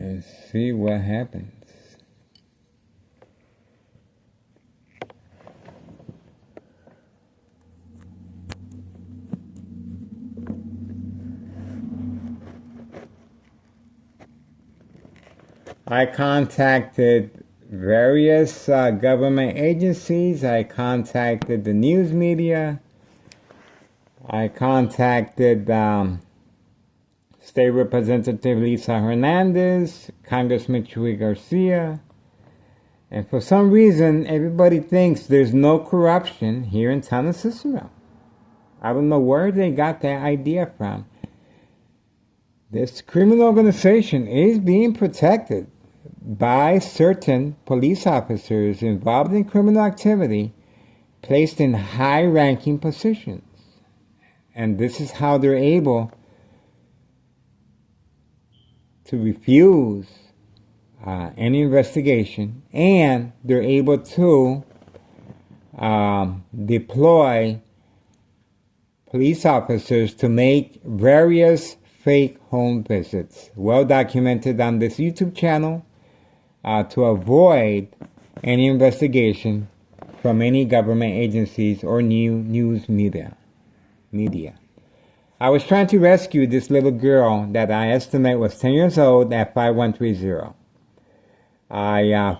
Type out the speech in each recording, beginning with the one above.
and see what happens. I contacted various government agencies. I contacted the news media. I contacted State Representative Lisa Hernandez, Congressman Chuy Garcia. And for some reason, everybody thinks there's no corruption here in town of Cicero. I don't know where they got that idea from. This criminal organization is being protected by certain police officers involved in criminal activity placed in high-ranking positions. And this is how they're able to refuse any investigation, and they're able to deploy police officers to make various fake home visits, well documented on this YouTube channel, to avoid any investigation from any government agencies or news media. I was trying to rescue this little girl that I estimate was 10 years old at 5130. I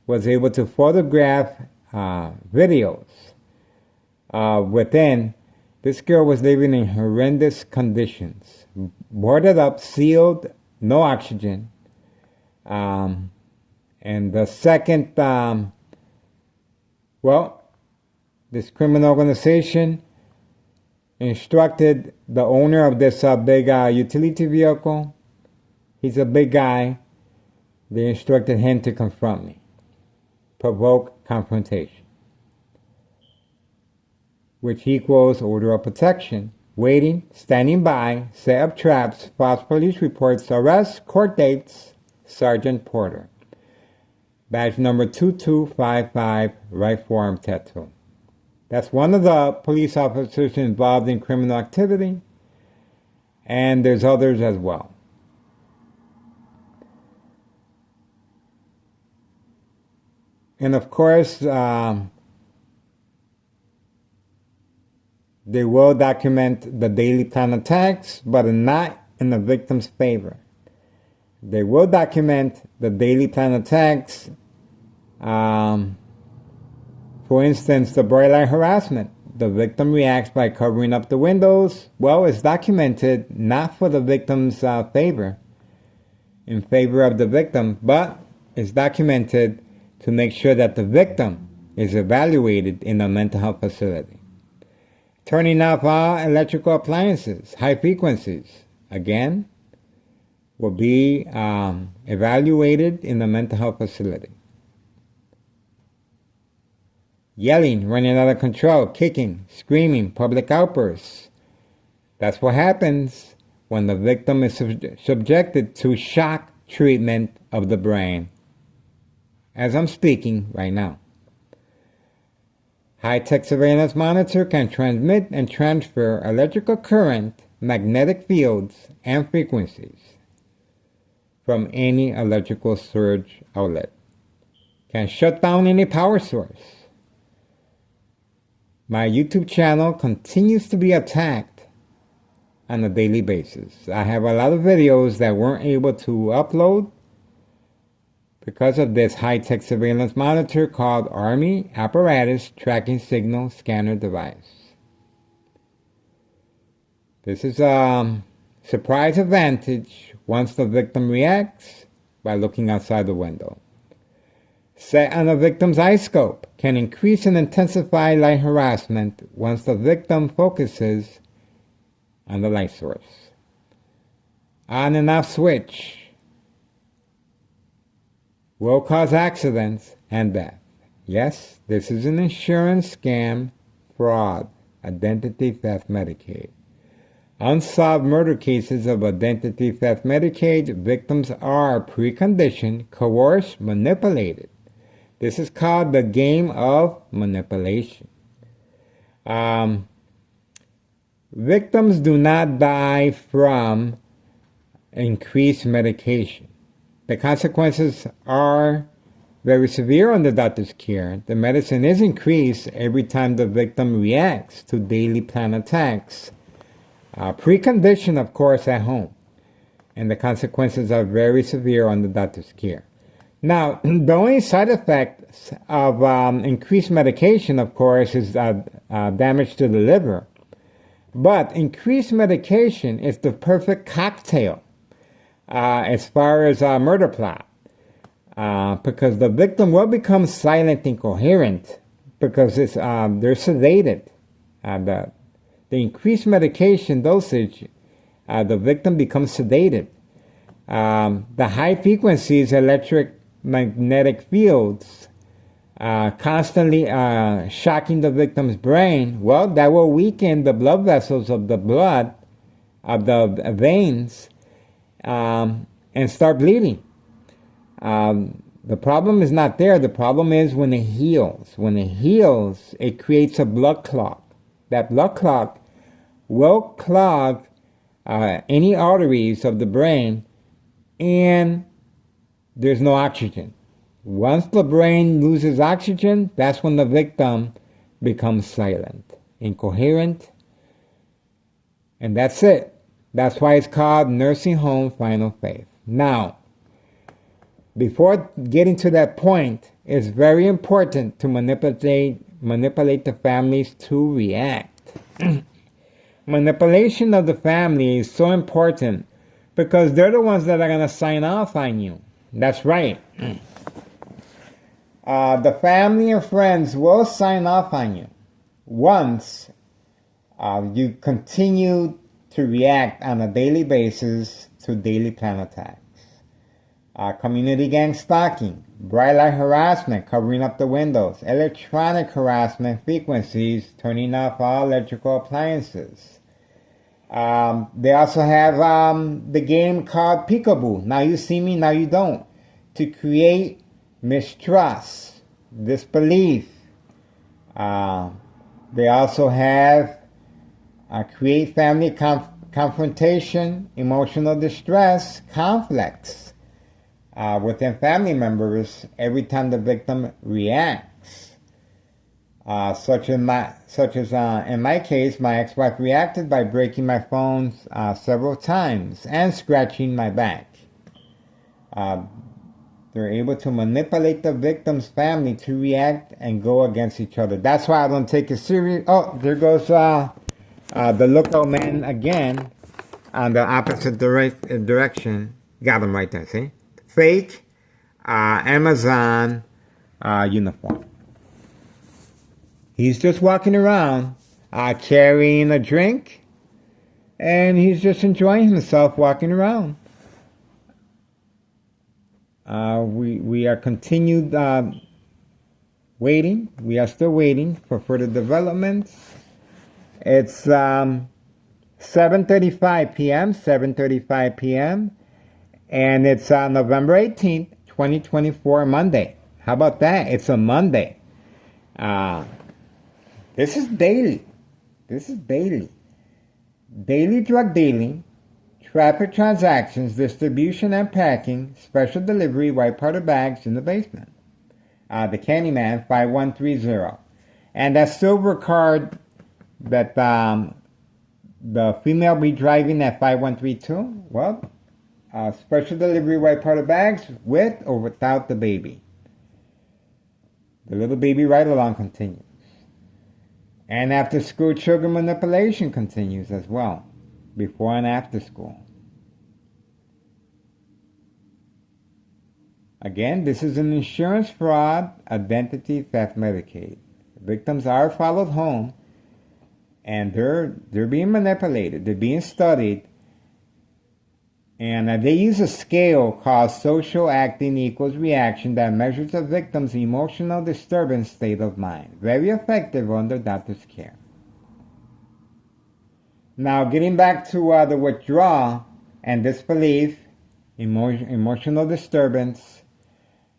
was able to photograph videos within. This girl was living in horrendous conditions, boarded up, sealed, no oxygen. And the second, this criminal organization instructed the owner of this big utility vehicle. He's a big guy. They instructed him to confront me. Provoke confrontation, which equals order of protection. Waiting, standing by, set up traps, false police reports, arrests, court dates, Sergeant Porter. Badge number 2255, right forearm tattoo. That's one of the police officers involved in criminal activity, and there's others as well. And of course, they will document the daily plan attacks, but not in the victim's favor. They will document the daily plan attacks. For instance, the bright light harassment. The victim reacts by covering up the windows. Well, it's documented not for the victim's favor, in favor of the victim, but it's documented to make sure that the victim is evaluated in a mental health facility. Turning off all electrical appliances, high frequencies, again, will be evaluated in a mental health facility. Yelling, running out of control, kicking, screaming, public outbursts. That's what happens when the victim is subjected to shock treatment of the brain, as I'm speaking right now. High-tech surveillance monitor can transmit and transfer electrical current, magnetic fields, and frequencies from any electrical surge outlet. Can shut down any power source. My YouTube channel continues to be attacked on a daily basis. I have a lot of videos that weren't able to upload because of this high-tech surveillance monitor called Army Apparatus Tracking Signal Scanner Device. This is a surprise advantage once the victim reacts by looking outside the window. Set on a victim's eye scope can increase and intensify light harassment once the victim focuses on the light source. On and off switch will cause accidents and death. Yes, this is an insurance scam, fraud, identity theft Medicaid. Unsolved murder cases of identity theft Medicaid victims are preconditioned, coerced, manipulated. This is called the game of manipulation. Victims do not die from increased medication. The consequences are very severe under doctor's care. The medicine is increased every time the victim reacts to daily plan attacks. Precondition, of course, at home. And the consequences are very severe under doctor's care. Now, the only side effects of increased medication, of course, is damage to the liver. But increased medication is the perfect cocktail as far as a murder plot. Because the victim will become silent, incoherent, because they're sedated. The increased medication dosage, the victim becomes sedated. The high frequencies electromagnetic fields constantly shocking the victim's brain, well, that will weaken the blood vessels of the blood, of the veins, and start bleeding. The problem is not there. The problem is when it heals. When it heals, it creates a blood clot. That blood clot will clog any arteries of the brain, and there's no oxygen. Once the brain loses oxygen, that's when the victim becomes silent, incoherent, and that's it. That's why it's called nursing home final phase. Now, before getting to that point, it's very important to manipulate the families to react. Manipulation of the family is so important because they're the ones that are going to sign off on you. That's right. The family and friends will sign off on you once you continue to react on a daily basis to daily plan attacks. Community gang stalking, bright light harassment, covering up the windows, electronic harassment frequencies, turning off all electrical appliances. They also have the game called Peekaboo. Now you see me, now you don't. To create mistrust, disbelief. They also have create family confrontation, emotional distress, conflicts within family members every time the victim reacts. Such as in my case, my ex-wife reacted by breaking my phones several times and scratching my back. They're able to manipulate the victim's family to react and go against each other. That's why I don't take it serious. Oh, there goes the lookout man again on the opposite direction. Got him right there, see? Fake Amazon uniform. He's just walking around carrying a drink, and he's just enjoying himself walking around. We are continued waiting. We are still waiting for further developments. It's 7:35 p.m., 7:35 p.m., and it's November 18th, 2024, Monday. How about that? It's a Monday. This is daily. This is daily. Daily drug dealing, traffic transactions, distribution and packing, special delivery, white powder bags in the basement. The Candyman 5130. And that silver card that the female be driving at 5132, well, special delivery white powder bags with or without the baby. The little baby ride-along continues. And after-school children manipulation continues as well, before and after school. Again, this is an insurance fraud, identity theft Medicaid. Victims are followed home, and they're being manipulated. They're being studied, and they use a scale called social acting equals reaction that measures a victim's emotional disturbance state of mind. Very effective under doctor's care. Now, getting back to the withdrawal and disbelief, emotional disturbance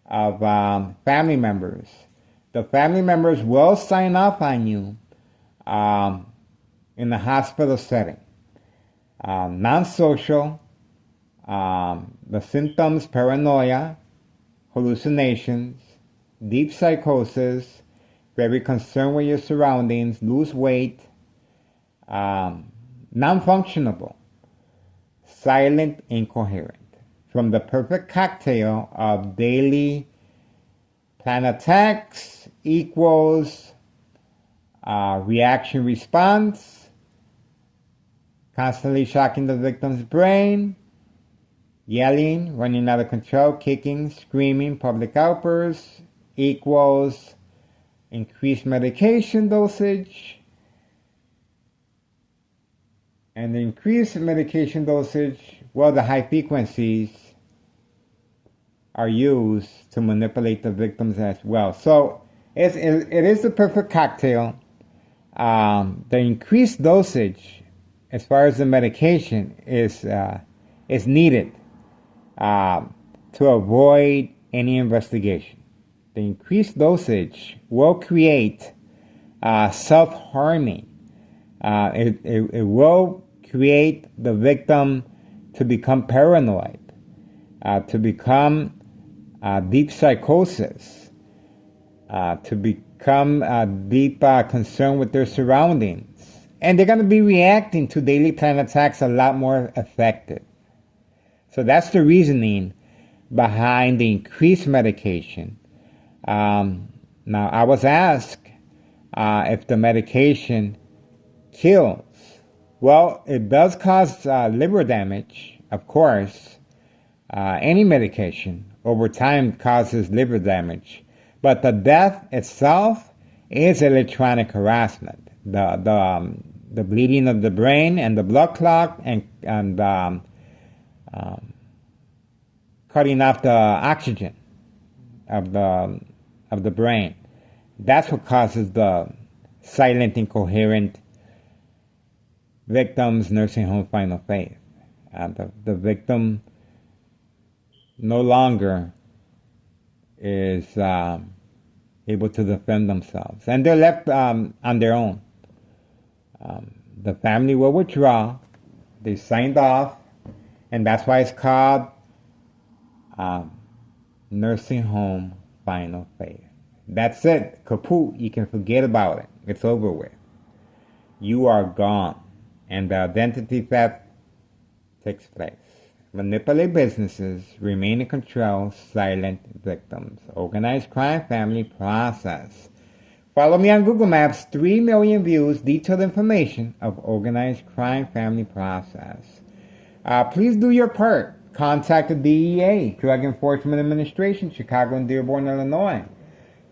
of family members. The family members will sign off on you in the hospital setting. Non-social, The symptoms: paranoia, hallucinations, deep psychosis, very concerned with your surroundings, lose weight, non-functionable, silent, incoherent. From the perfect cocktail of daily plan attacks equals reaction response, constantly shocking the victim's brain, yelling, running out of control, kicking, screaming, public outbursts equals increased medication dosage. And the increased medication dosage, well, the high frequencies are used to manipulate the victims as well. So it is the perfect cocktail. The increased dosage, as far as the medication, is needed to avoid any investigation. The increased dosage will create self-harming. It will create the victim to become paranoid, to become deep psychosis, to become deep concern with their surroundings. And they're going to be reacting to daily plan attacks a lot more effective. So that's the reasoning behind the increased medication. Now, I was asked if the medication kills. Well, it does cause liver damage, of course. Any medication over time causes liver damage. But the death itself is electronic harassment. The bleeding of the brain and the blood clot and cutting off the oxygen of the brain. That's what causes the silent, incoherent victim's nursing home final phase. The victim no longer is able to defend themselves, and they're left on their own. The family will withdraw. They signed off, and that's why it's called nursing home final phase. That's it. Kaput. You can forget about it. It's over with. You are gone. And the identity theft takes place. Manipulate businesses, remain in control, silent victims. Organized crime family process. Follow me on Google Maps, 3 million views, detailed information of organized crime family process. Please do your part. Contact the DEA, Drug Enforcement Administration, Chicago and Dearborn, Illinois.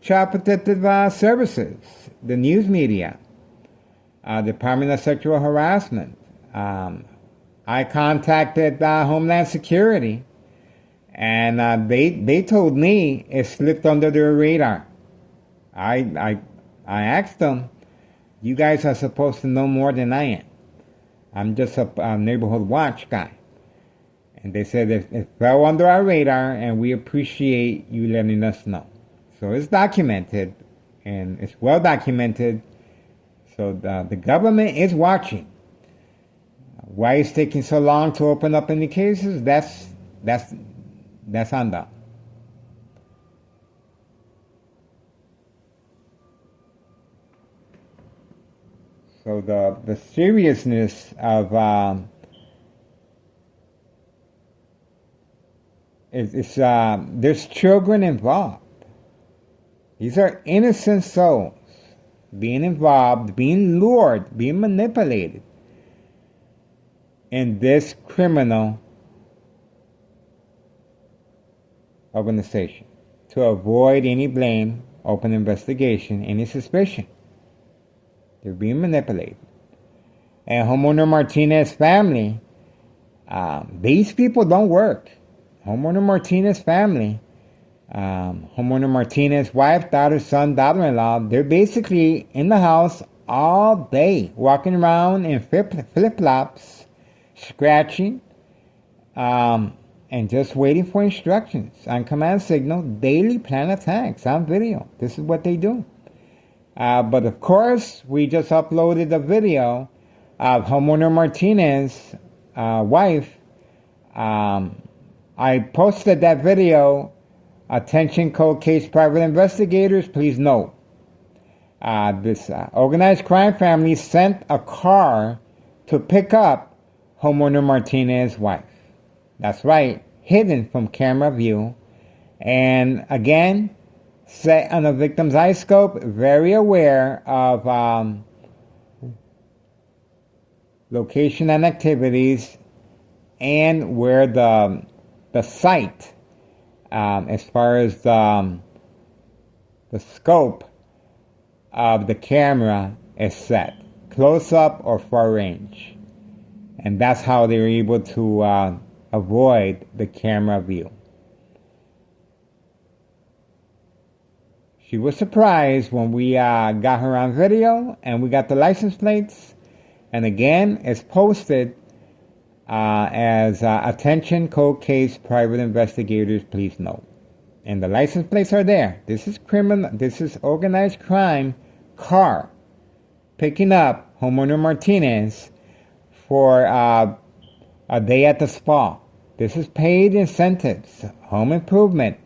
Child Protective Services, the news media, Department of Sexual Harassment. I contacted Homeland Security, and they told me it slipped under their radar. I asked them, you guys are supposed to know more than I am. I'm just a neighborhood watch guy. And they said it fell under our radar, and we appreciate you letting us know. So it's documented, and it's well documented. So the government is watching. Why it's taking so long to open up any cases? That's on them. So the seriousness of there's children involved. These are innocent souls being involved, being lured, being manipulated in this criminal organization to avoid any blame, open investigation, any suspicion. They're being manipulated. And Homeowner Martinez family, these people don't work. Homeowner Martinez family, Homeowner Martinez wife, daughter, son, daughter-in-law, they're basically in the house all day, walking around in flip-flops, scratching, and just waiting for instructions on command signal, daily plan attacks on video. This is what they do. But of course, we just uploaded a video of Homeowner Martinez wife I posted that video. Attention cold case private investigators, please note. This organized crime family sent a car to pick up homeowner Martinez's wife. That's right, hidden from camera view. And again, set on the victim's eye scope, very aware of location and activities, and where the site, as far as the scope of the camera is set, close up or far range. And that's how they were able to avoid the camera view. She was surprised when we got her on video and we got the license plates. And again, it's posted as attention cold case private investigators, please note. And the license plates are there. This is criminal. This is organized crime car picking up homeowner Martinez for a day at the spa. This is paid incentives, home improvement,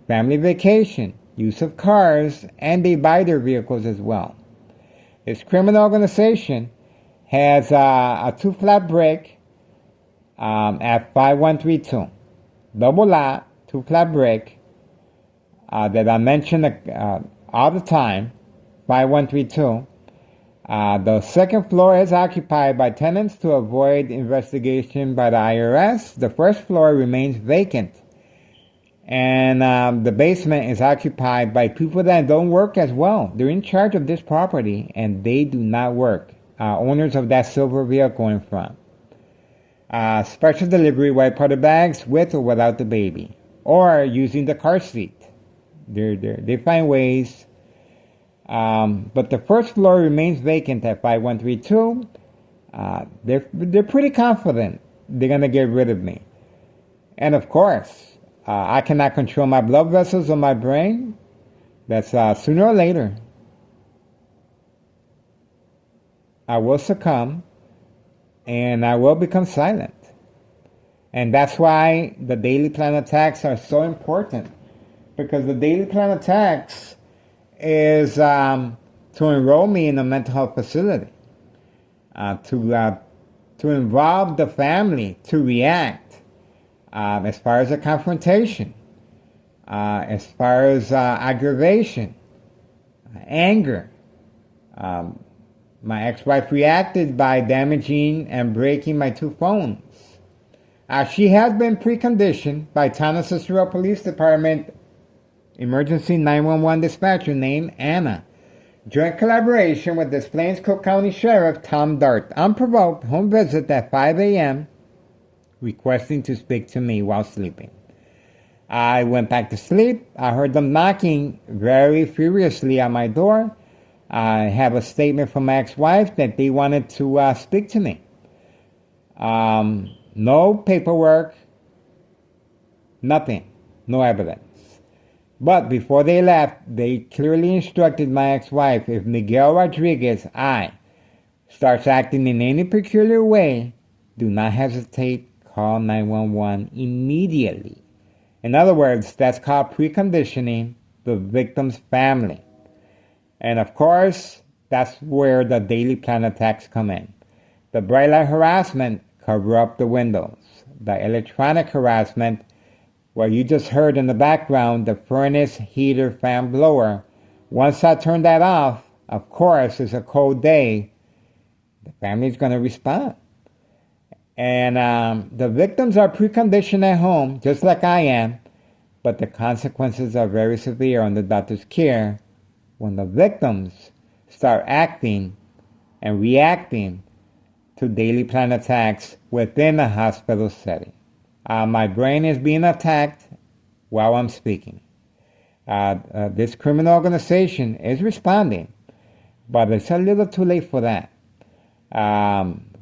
family vacation, use of cars, and they buy their vehicles as well. This criminal organization has a 2-flat brick at 5132. Double lot, 2-flat brick that I mention all the time, 5132. The second floor is occupied by tenants to avoid investigation by the IRS. The first floor remains vacant. And the basement is occupied by people that don't work as well. They're in charge of this property and they do not work. Owners of that silver vehicle in front. Special delivery white powder bags with or without the baby. Or using the car seat. They find ways. But the first floor remains vacant at 5132. They're pretty confident they're going to get rid of me. And of course, I cannot control my blood vessels or my brain. That's sooner or later, I will succumb and I will become silent. And that's why the daily plan attacks are so important. Because the daily plan attacks is to enroll me in a mental health facility. To involve the family to react. As far as a confrontation, as far as aggravation, anger. My ex-wife reacted by damaging and breaking my 2 phones. She has been preconditioned by Town Cicero Police Department Emergency 911 dispatcher named Anna. Joint collaboration with Des Plaines Cook County Sheriff Tom Dart. Unprovoked home visit at 5 a.m. requesting to speak to me while sleeping. I went back to sleep. I heard them knocking very furiously on my door. I have a statement from my ex-wife that they wanted to speak to me. No paperwork, nothing, no evidence. But before they left, they clearly instructed my ex-wife, if Miguel Rodriguez, starts acting in any peculiar way, do not hesitate. Call 911 immediately. In other words, that's called preconditioning the victim's family. And of course, that's where the daily plan attacks come in. The bright light harassment, cover up the windows. The electronic harassment, what you just heard in the background, the furnace, heater, fan, blower. Once I turn that off, of course, it's a cold day. The family's going to respond. And the victims are preconditioned at home, just like I am, but the consequences are very severe under doctor's care when the victims start acting and reacting to daily plan attacks within a hospital setting. My brain is being attacked while I'm speaking. This criminal organization is responding, but it's a little too late for that.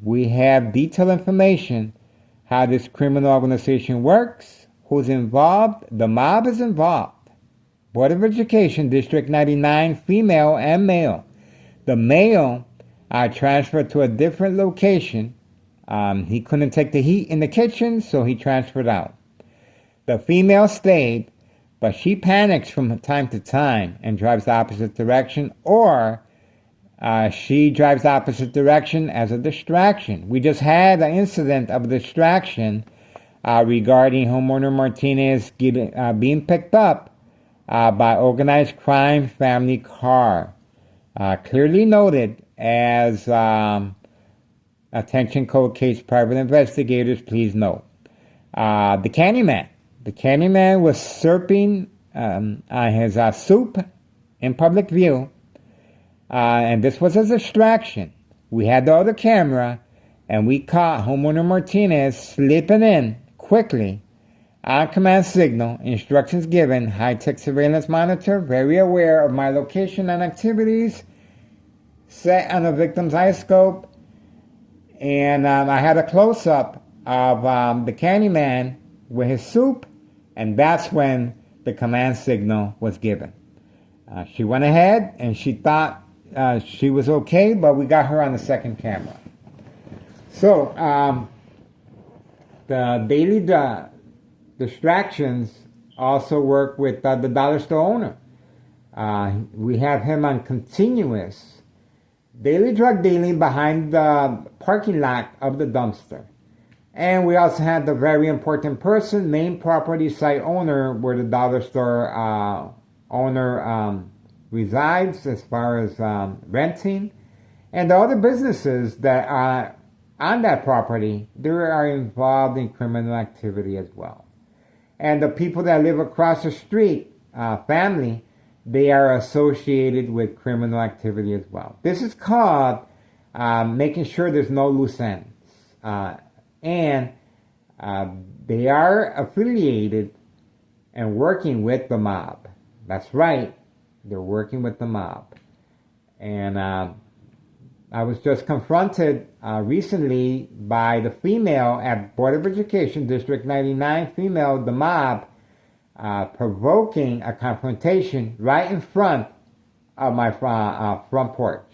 We have detailed information how this criminal organization works, who's involved. The mob is involved. Board of Education, District 99, female and male. The male are transferred to a different location He couldn't take the heat in the kitchen, so he transferred out. The female stayed, but she panics from time to time and drives the opposite direction, or she drives the opposite direction as a distraction. We just had an incident of distraction regarding homeowner Martinez being picked up by organized crime family car. Clearly noted as attention cold case private investigators, please note. The Candyman. The Candyman was slurping his soup in public view, and this was a distraction. We had the other camera, and we caught homeowner Martinez slipping in quickly on command signal, instructions given, high-tech surveillance monitor, very aware of my location and activities, set on the victim's eye scope, and I had a close-up of the Candyman with his soup, and that's when the command signal was given. She went ahead, and she thought she was okay, but we got her on the second camera. So, the daily distractions also work with the dollar store owner. We have him on continuous daily drug dealing behind the parking lot of the dumpster. And we also had the very important person, main property site owner, where the dollar store owner resides as far as renting. And the other businesses that are on that property, they are involved in criminal activity as well. And the people that live across the street, family, they are associated with criminal activity as well. This is called making sure there's no loose ends. And they are affiliated and working with the mob. That's right, they're working with the mob. And I was just confronted recently by the female at Board of Education, District 99, female, the mob, provoking a confrontation right in front of my front porch.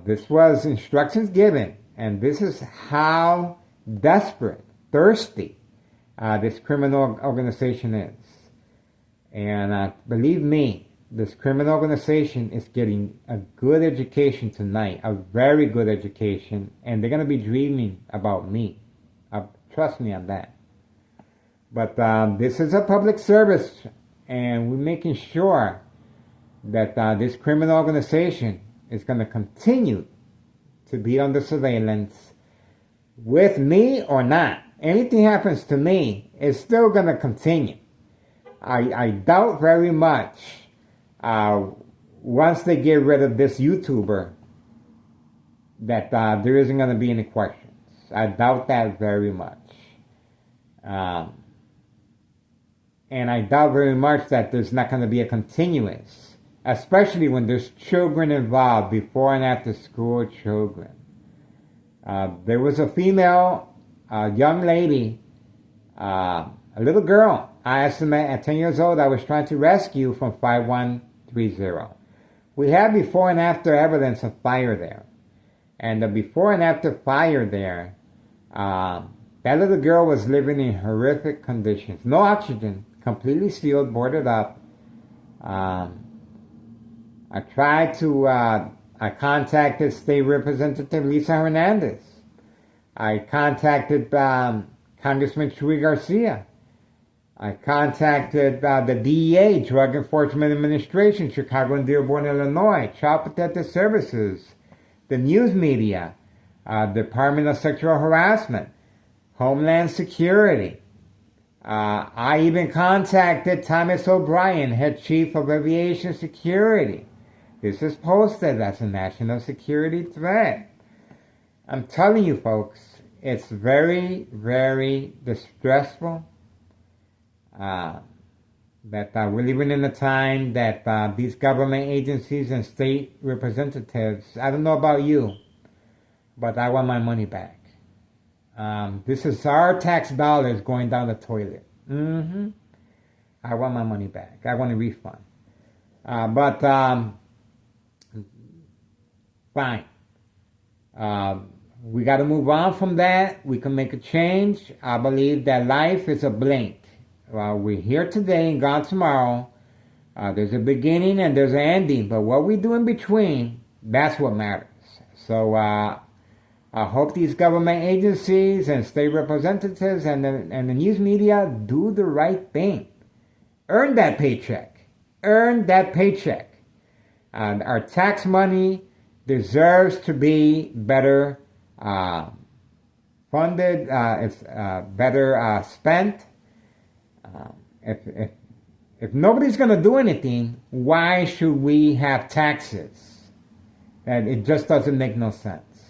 This was instructions given, and this is how desperate, thirsty this criminal organization is. And believe me, this criminal organization is getting a good education tonight, a very good education, and they're going to be dreaming about me. Trust me on that. But this is a public service, and we're making sure that this criminal organization is going to continue to be under surveillance with me or not. Anything happens to me, it's still going to continue. I doubt very much once they get rid of this YouTuber that there isn't going to be any questions. I doubt that very much. And I doubt very much that there's not going to be a continuous, especially when there's children involved, before and after school children. There was a female, young lady, a little girl, I estimate at 10 years old, I was trying to rescue from 5130. We have before and after evidence of fire there. And the before and after fire there, that little girl was living in horrific conditions. No oxygen, completely sealed, boarded up. I contacted State Representative Lisa Hernandez. I contacted Congressman Chuy Garcia. I contacted the DEA, Drug Enforcement Administration, Chicago and Dearborn, Illinois, Child Protective Services, the news media, Department of Sexual Harassment, Homeland Security. I even contacted Thomas O'Brien, Head Chief of Aviation Security. This is posted as a national security threat. I'm telling you folks, it's very, very distressful that we're living in a time that these government agencies and state representatives, I don't know about you, but I want my money back. This is our tax dollars going down the toilet. I want my money back. I want a refund. But fine. We got to move on from that. We can make a change. I believe that life is a blink. We're here today and gone tomorrow. There's a beginning and there's an ending, but what we do in between, that's what matters. So I hope these government agencies and state representatives and the news media do the right thing. Earn that paycheck. Earn that paycheck. Our tax money deserves to be better funded. It's better spent. If nobody's going to do anything, why should we have taxes? And it just doesn't make no sense.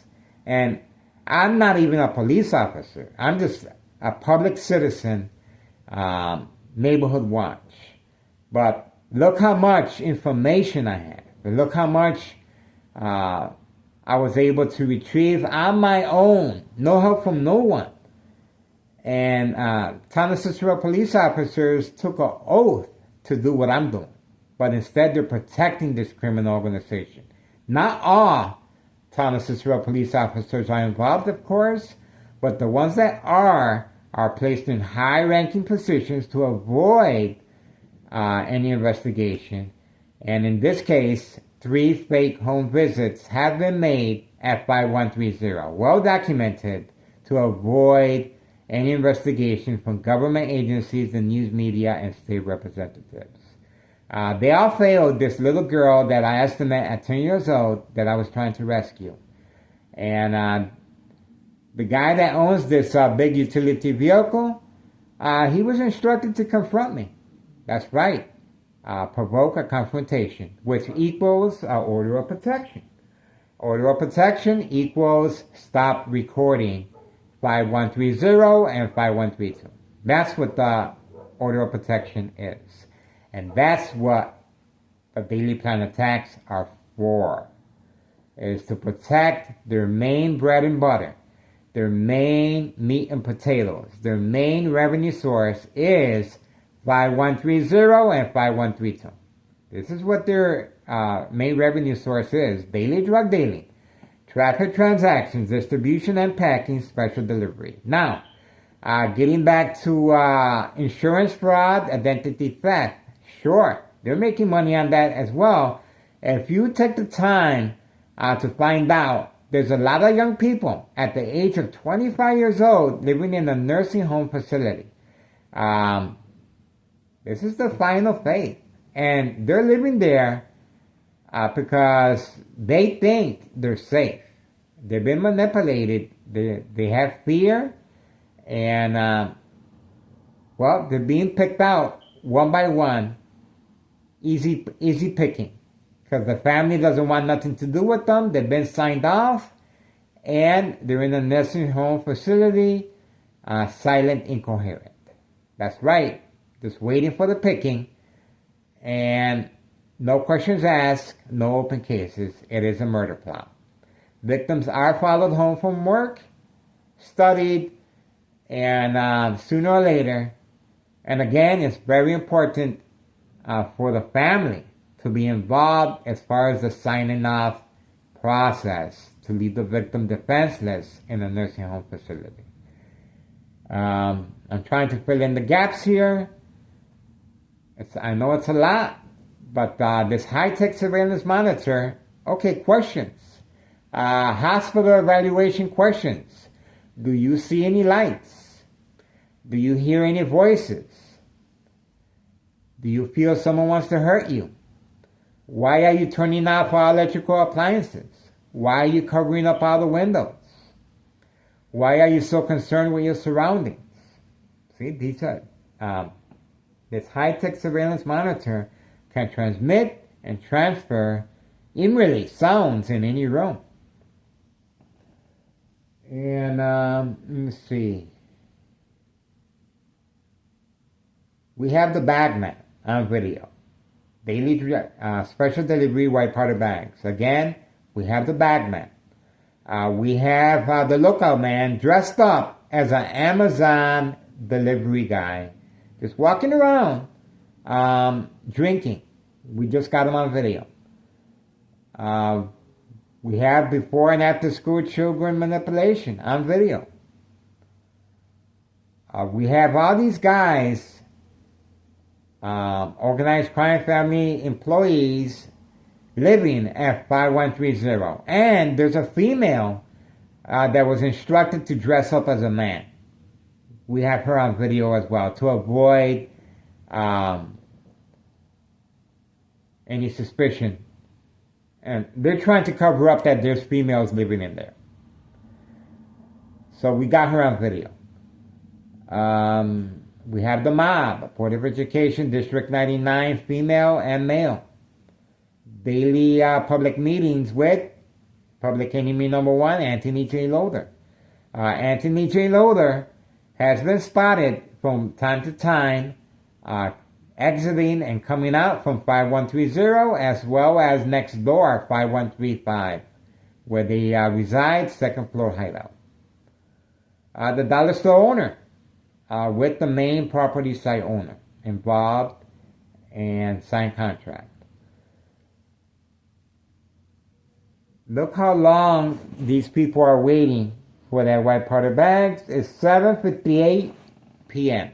And I'm not even a police officer. I'm just a public citizen, neighborhood watch. But look how much information I have. Look how much I was able to retrieve on my own. No help from no one. And Town of Cicero police officers took an oath to do what I'm doing. But instead they're protecting this criminal organization. Not all Town of Cicero police officers are involved, of course, but the ones that are placed in high-ranking positions to avoid any investigation. And in this case, 3 fake home visits have been made at 5130, well documented, to avoid any investigation from government agencies, the news media, and state representatives. They all failed this little girl that I estimate at 10 years old that I was trying to rescue. And the guy that owns this big utility vehicle, he was instructed to confront me. That's right. Provoke a confrontation, which equals order of protection. Order of protection equals stop recording 5130 and 5132. That's what the order of protection is. And that's what the daily plan attacks are for, is to protect their main bread and butter, their main meat and potatoes. Their main revenue source is 5130 and 5132. This is what their main revenue source is: daily drug dealing, traffic transactions, distribution and packing, special delivery. Now, getting back to insurance fraud, identity theft. Sure, they're making money on that as well. If you take the time to find out, there's a lot of young people at the age of 25 years old living in a nursing home facility. This is the final fate. And they're living there because they think they're safe. They've been manipulated. They have fear. And, well, they're being picked out one by one. Easy picking. Because the family doesn't want nothing to do with them. They've been signed off. And they're in a nursing home facility, silent, incoherent. That's right. Just waiting for the picking. And no questions asked, no open cases. It is a murder plot. Victims are followed home from work, studied, and sooner or later, and again, it's very important for the family to be involved as far as the signing off process to leave the victim defenseless in a nursing home facility. I'm trying to fill in the gaps here. I know it's a lot, but this high-tech surveillance monitor, okay, questions. Hospital evaluation questions. Do you see any lights? Do you hear any voices? Do you feel someone wants to hurt you? Why are you turning off all electrical appliances? Why are you covering up all the windows? Why are you so concerned with your surroundings? See, these are, this high-tech surveillance monitor can transmit and transfer immediately sounds in any room. And let me see. We have the bagman on video. Daily special delivery white powder bags. Again, we have the bagman. We have the lookout man dressed up as an Amazon delivery guy, just walking around drinking. We just got him on video. We have before and after school children manipulation on video. We have all these guys, organized crime family employees, living at 5130. And there's a female that was instructed to dress up as a man. We have her on video as well to avoid any suspicion. And they're trying to cover up that there's females living in there. So we got her on video. We have the mob, Board of Education, District 99, female and male. Daily public meetings with public enemy number one, Anthony J. Loader. Anthony J. Loader has been spotted from time to time exiting and coming out from 5130 as well as next door 5135 where they reside, second floor hideout. The dollar store owner with the main property site owner involved and signed contract. Look how long these people are waiting for their white powder bags. It's 7:58 p.m.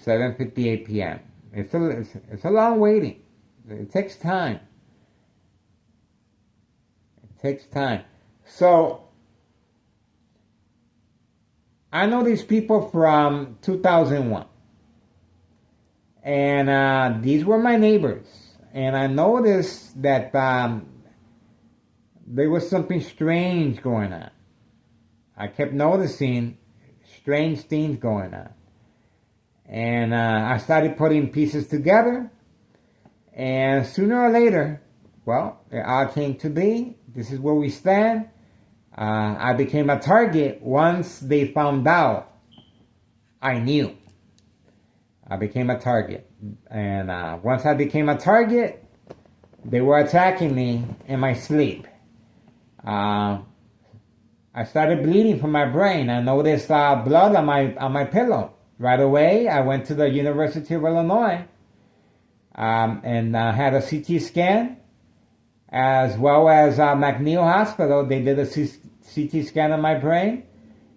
7:58 p.m. It's a long waiting. It takes time. It takes time. So I know these people from 2001. And these were my neighbors. And I noticed that there was something strange going on. I kept noticing strange things going on. And I started putting pieces together. And sooner or later, well, it all came to be. This is where we stand. I became a target. Once they found out, I knew. I became a target. And once I became a target, they were attacking me in my sleep. I started bleeding from my brain. I noticed blood on my pillow. Right away, I went to the University of Illinois and had a CT scan, as well as McNeil Hospital. They did a CT scan of my brain,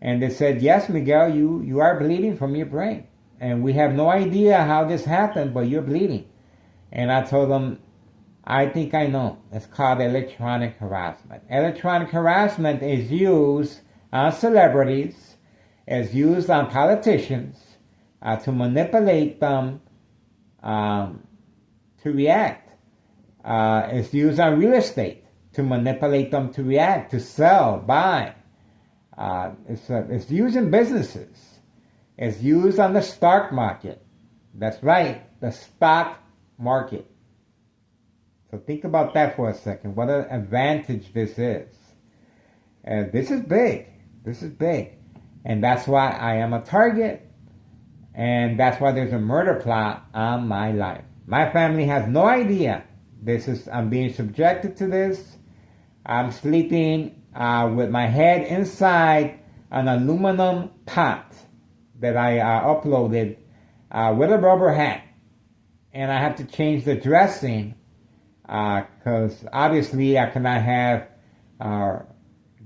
and they said, yes, Miguel, you are bleeding from your brain. And we have no idea how this happened, but you're bleeding. And I told them, I think I know. It's called electronic harassment. Electronic harassment is used on celebrities, is used on politicians to manipulate them to react. It's used on real estate to manipulate them to react, to sell, buy. It's used in businesses. It's used on the stock market. That's right, the stock market. So think about that for a second. What an advantage this is. This is big. This is big. And that's why I am a target. And that's why there's a murder plot on my life. My family has no idea. I'm being subjected to this. I'm sleeping with my head inside an aluminum pot that I uploaded with a rubber hat. And I have to change the dressing because obviously I cannot have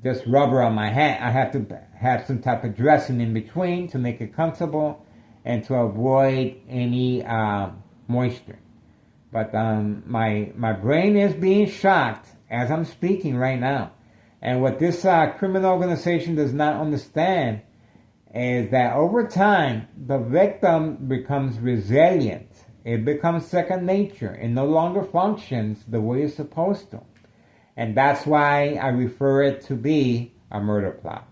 just rubber on my hat. I have to have some type of dressing in between to make it comfortable and to avoid any moisture. But my brain is being shocked as I'm speaking right now. And what this criminal organization does not understand is that over time, the victim becomes resilient. It becomes second nature. It no longer functions the way it's supposed to. And that's why I refer it to be a murder plot.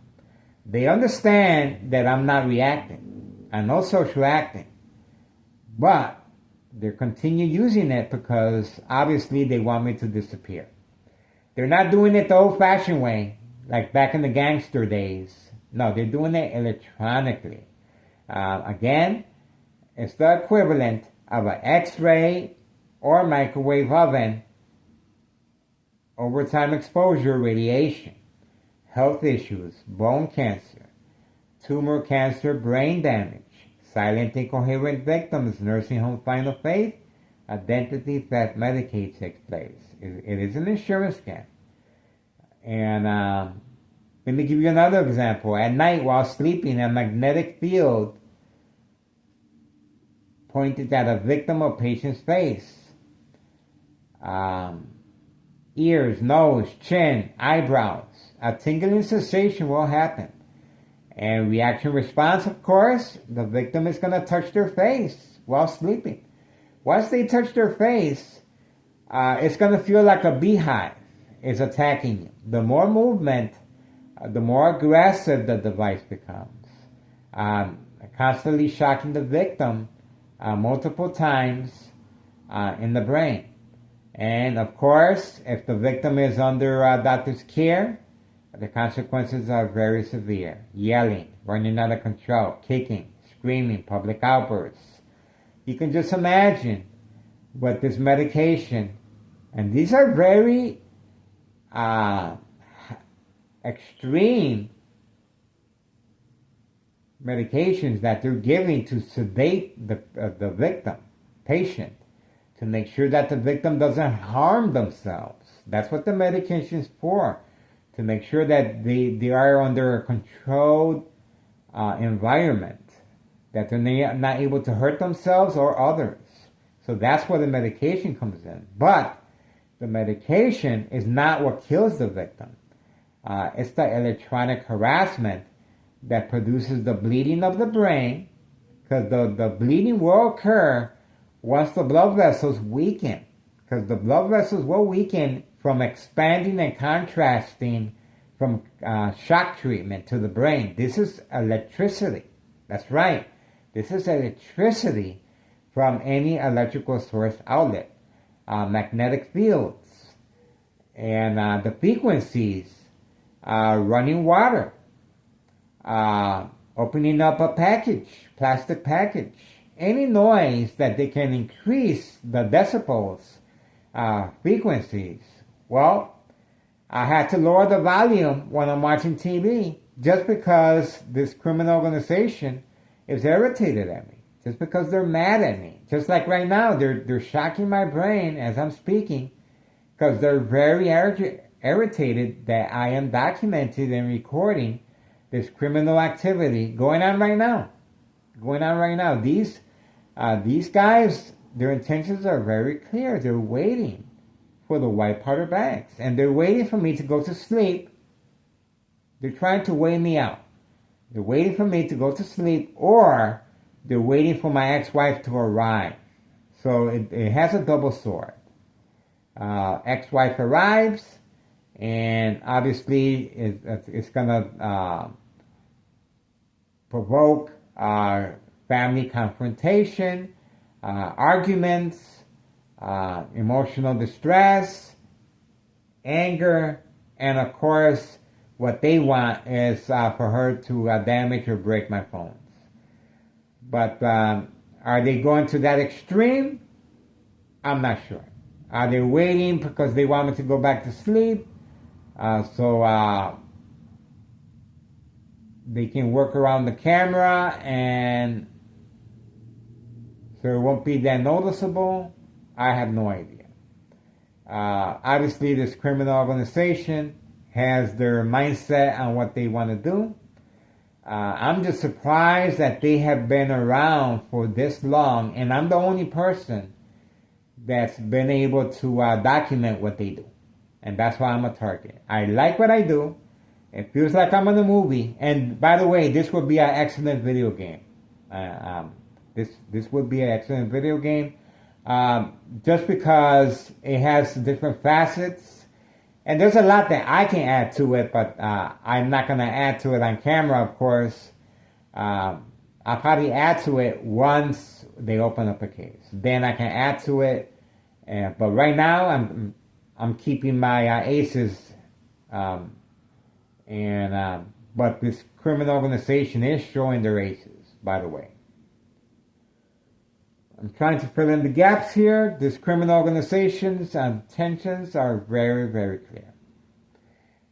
They understand that I'm not reacting. I know social acting. But they continue using it because obviously they want me to disappear. They're not doing it the old-fashioned way, like back in the gangster days. No, they're doing it electronically. Again, it's the equivalent of an X-ray or microwave oven, overtime exposure, radiation, health issues, bone cancer, tumor cancer, brain damage, silent incoherent victims, nursing home final fate, identity theft, Medicaid takes place. It is an insurance scam. And let me give you another example. At night, while sleeping, a magnetic field pointed at a victim or patient's face. Ears, nose, chin, eyebrows. A tingling sensation will happen. And reaction response, of course, the victim is going to touch their face while sleeping. Once they touch their face, it's going to feel like a beehive is attacking you. The more movement, the more aggressive the device becomes. Constantly shocking the victim multiple times in the brain. And of course, if the victim is under doctor's care, the consequences are very severe. Yelling, running out of control, kicking, screaming, public outbursts. You can just imagine what this medication, and these are very extreme medications that they're giving to sedate the victim, patient, to make sure that the victim doesn't harm themselves. That's what the medication is for, to make sure that they are under a controlled environment, that they're not able to hurt themselves or others. So that's where the medication comes in. But the medication is not what kills the victim. It's the electronic harassment that produces the bleeding of the brain, because the bleeding will occur once the blood vessels weaken, because the blood vessels will weaken from expanding and contracting from shock treatment to the brain. This is electricity. That's right. This is electricity from any electrical source outlet. Magnetic fields. And the frequencies, running water, opening up a package, plastic package, any noise that they can increase the decibels, frequencies. Well, I had to lower the volume when I'm watching TV just because this criminal organization is irritated at me, just because they're mad at me. Just like right now, they're shocking my brain as I'm speaking because they're very irritated that I am documenting and recording this criminal activity going on right now. These guys, their intentions are very clear. They're waiting for the white powder bags, and they're waiting for me to go to sleep. They're trying to weigh me out. They're waiting for me to go to sleep, or they're waiting for my ex-wife to arrive. So it has a double sword. Ex-wife arrives, and obviously it's gonna provoke family confrontation, arguments, emotional distress, anger, and of course, what they want is for her to damage or break my phones. But are they going to that extreme? I'm not sure. Are they waiting because they want me to go back to sleep? So they can work around the camera and so it won't be that noticeable? I have no idea. Obviously, this criminal organization has their mindset on what they want to do. I'm just surprised that they have been around for this long, and I'm the only person that's been able to document what they do. And that's why I'm a target. I like what I do. It feels like I'm in a movie. And by the way, this would be an excellent video game. This would be an excellent video game. Just because it has different facets. And there's a lot that I can add to it, but I'm not going to add to it on camera, of course. I'll probably add to it once they open up a case. Then I can add to it. But right now, I'm keeping my aces. But this criminal organization is showing their aces, by the way. I'm trying to fill in the gaps here. This criminal organization's intentions are very, very clear.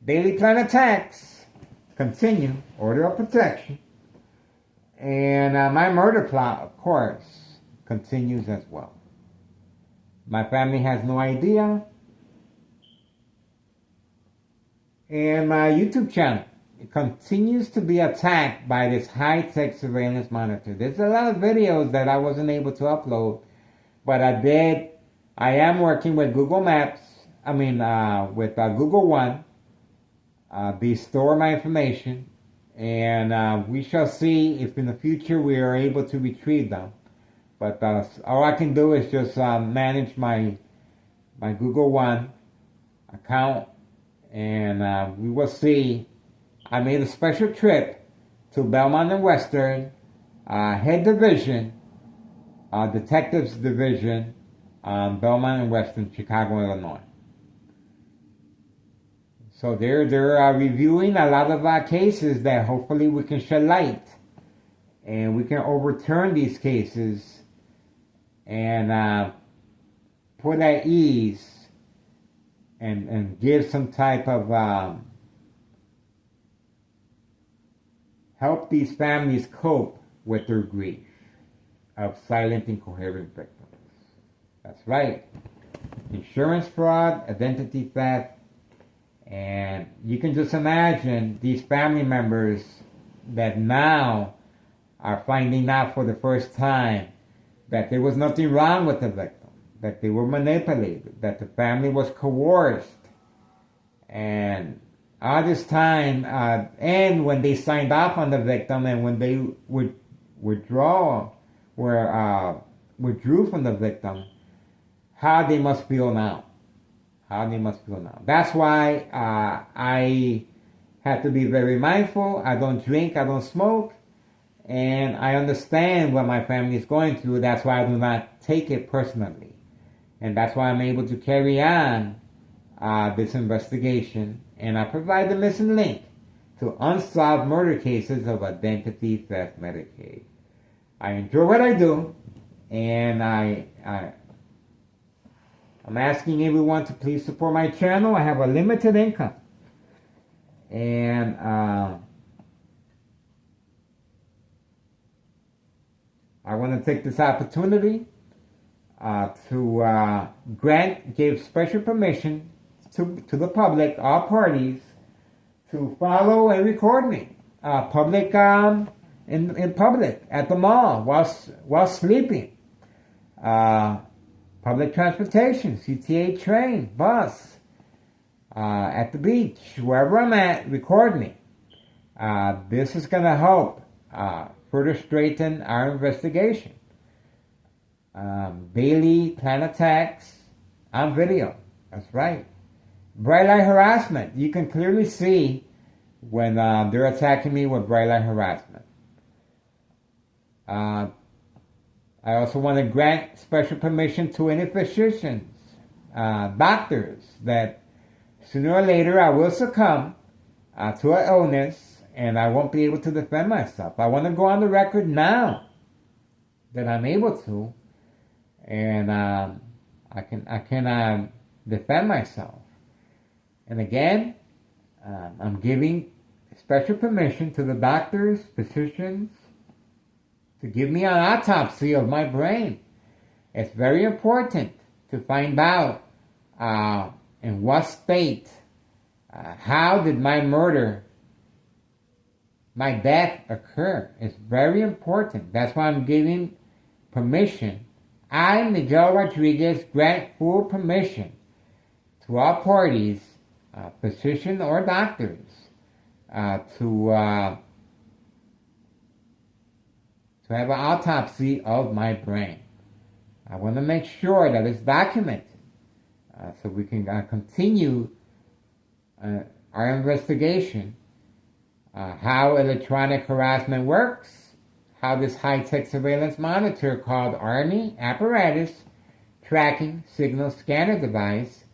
Daily plan attacks continue, order of protection. And my murder plot, of course, continues as well. My family has no idea. And my YouTube channel, it continues to be attacked by this high-tech surveillance monitor. There's a lot of videos that I wasn't able to upload, but I am working with Google Maps, with Google One. They store my information, and we shall see if in the future we are able to retrieve them. But all I can do is just manage my Google One account, and we will see. I made a special trip to Belmont and Western Head Division, Detectives Division, Belmont and Western, Chicago, Illinois. So they're reviewing a lot of cases that hopefully we can shed light, and we can overturn these cases and put at ease and give some type of help these families cope with their grief of silent, incoherent victims. That's right. Insurance fraud, identity theft, and you can just imagine these family members that now are finding out for the first time that there was nothing wrong with the victim, that they were manipulated, that the family was coerced. And all this time, and when they signed off on the victim and when they withdrew from the victim, how they must feel now. That's why I have to be very mindful. I don't drink, I don't smoke, and I understand what my family is going through. That's why I do not take it personally. And that's why I'm able to carry on this investigation, and I provide the missing link to unsolved murder cases of identity theft Medicaid. I enjoy what I do, and I'm asking everyone to please support my channel. I have a limited income. And I want to take this opportunity to give special permission to the public, all parties, to follow and record me in public, at the mall, while sleeping. Public transportation, CTA train, bus, at the beach, wherever I'm at, record me. This is going to help further straighten our investigation. Daily plan attacks on video. That's right. Bright light harassment. You can clearly see when they're attacking me with bright light harassment. I also want to grant special permission to any physicians, doctors, that sooner or later I will succumb to an illness and I won't be able to defend myself. I want to go on the record now that I'm able to, and I can defend myself. And again, I'm giving special permission to the doctors, physicians, to give me an autopsy of my brain. It's very important to find out in what state, how did my death occur. It's very important. That's why I'm giving permission. I, Miguel Rodriguez, grant full permission to all parties, physicians or doctors, to have an autopsy of my brain. I want to make sure that it's documented so we can continue our investigation, how electronic harassment works, how this high-tech surveillance monitor called Army Apparatus Tracking Signal Scanner Device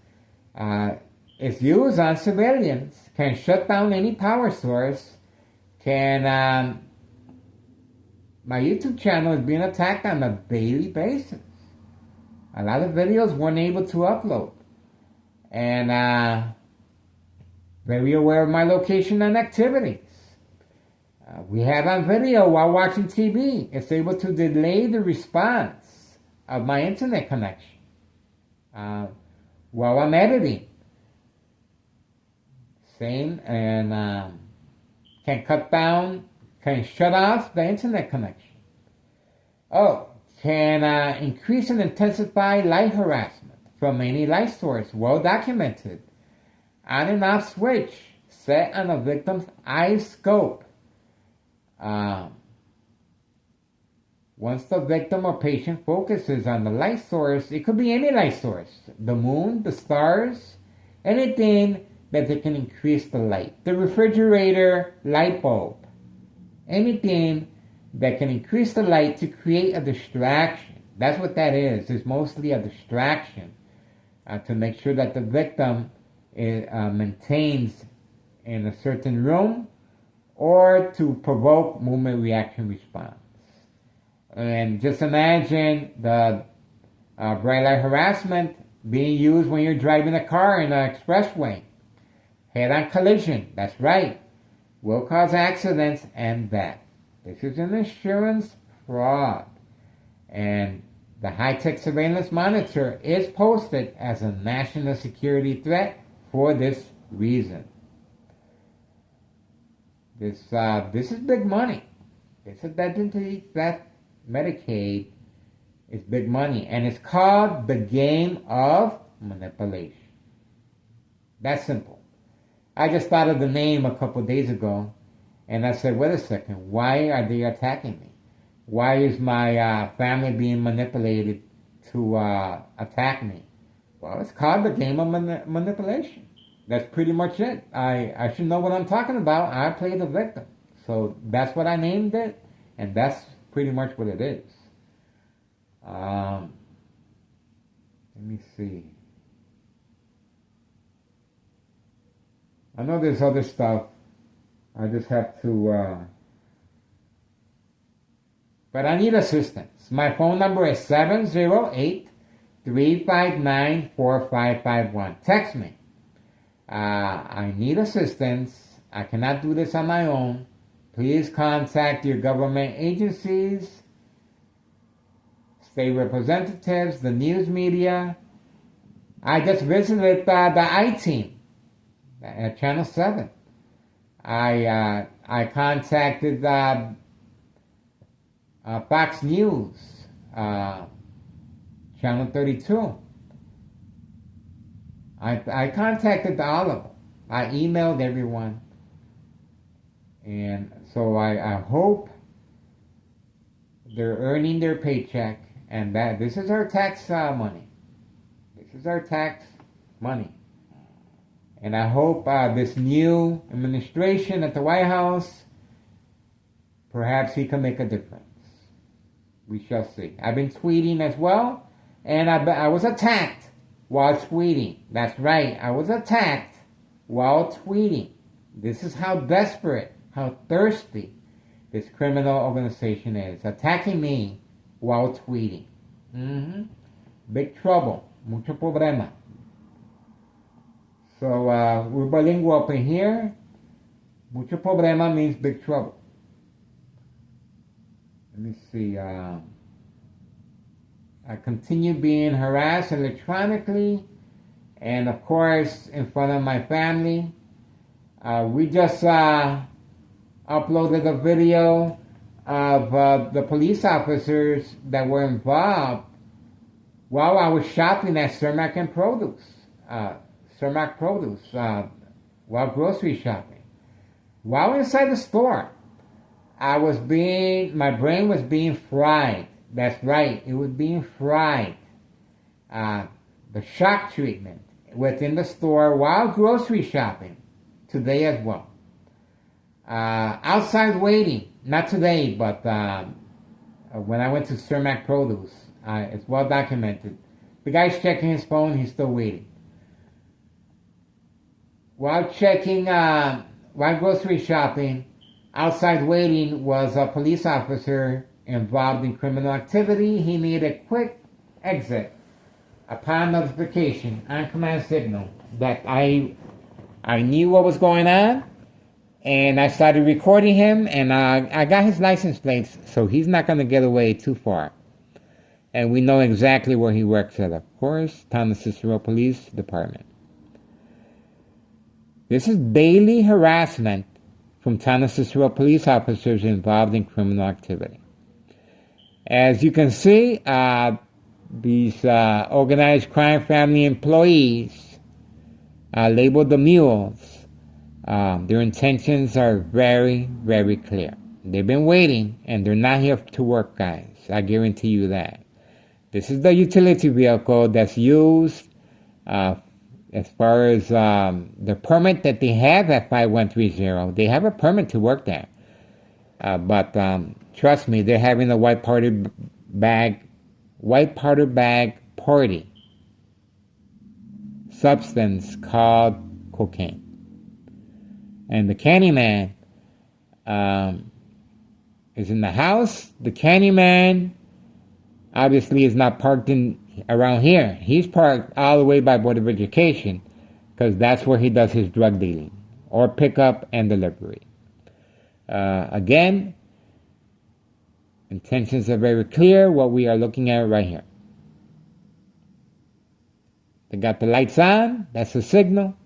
is used on civilians, can shut down any power source, my YouTube channel is being attacked on a daily basis. A lot of videos weren't able to upload. And very aware of my location and activities. We have on video while watching TV. It's able to delay the response of my internet connection while I'm editing. saying, and can cut down, can shut off the internet connection. Oh, can increase and intensify light harassment from any light source, well documented. On and off switch set on a victim's eye scope. Once the victim or patient focuses on the light source, it could be any light source, the moon, the stars, anything that they can increase the light. The refrigerator, light bulb, anything that can increase the light to create a distraction. That's what that is. It's mostly a distraction to make sure that the victim maintains in a certain room, or to provoke movement reaction response. And just imagine the bright light harassment being used when you're driving a car in an expressway. Head-on collision, that's right, will cause accidents and death. This is an insurance fraud. And the high-tech surveillance monitor is posted as a national security threat for this reason. This is big money. This identity theft Medicaid is big money, and it's called the game of manipulation. That's simple. I just thought of the name a couple days ago, and I said, wait a second, why are they attacking me? Why is my family being manipulated to attack me? Well, it's called the game of manipulation. That's pretty much it. I should know what I'm talking about. I play the victim. So that's what I named it, and that's pretty much what it is. Let me see. I know there's other stuff. I just have to... But I need assistance. My phone number is 708-359-4551. Text me. I need assistance. I cannot do this on my own. Please contact your government agencies, state representatives, the news media. I just visited the I-Team at Channel 7. I contacted Fox News, Channel 32. I contacted all of them. I emailed everyone. And so I hope they're earning their paycheck, and that this is our tax money. This is our tax money. And I hope this new administration at the White House, perhaps he can make a difference. We shall see. I've been tweeting as well, and I was attacked while tweeting. That's right, I was attacked while tweeting. This is how desperate, how thirsty this criminal organization is. Attacking me while tweeting. Big trouble. Mucho problema. So we're bilingual up in here. Mucho problema means big trouble. Let me see. I continue being harassed electronically, and of course in front of my family. We just uploaded a video of the police officers that were involved while I was shopping at Cermak and Produce. Cermak Produce, while grocery shopping. While inside the store, my brain was being fried. That's right, it was being fried. The shock treatment within the store while grocery shopping today as well. Outside waiting, not today, but when I went to Cermak Produce, it's well documented. The guy's checking his phone, he's still waiting. While grocery shopping, outside waiting was a police officer involved in criminal activity. He needed a quick exit upon notification on command signal that I knew what was going on, and I started recording him, and I got his license plates, so he's not going to get away too far. And we know exactly where he works at, of course, Thomas Cicero Police Department. This is daily harassment from Town of Cicero police officers involved in criminal activity. As you can see, these organized crime family employees labeled the mules. Their intentions are very, very clear. They've been waiting, and they're not here to work, guys. I guarantee you that. This is the utility vehicle that's used as far as the permit that they have at 5130. They have a permit to work there. But trust me, they're having a white powder bag party substance called cocaine. And the Candyman is in the house. The Candyman obviously is not parked around here. He's parked all the way by Board of Education because that's where he does his drug dealing or pickup and delivery. Again, intentions are very clear. What we are looking at right here. They got the lights on. That's a signal.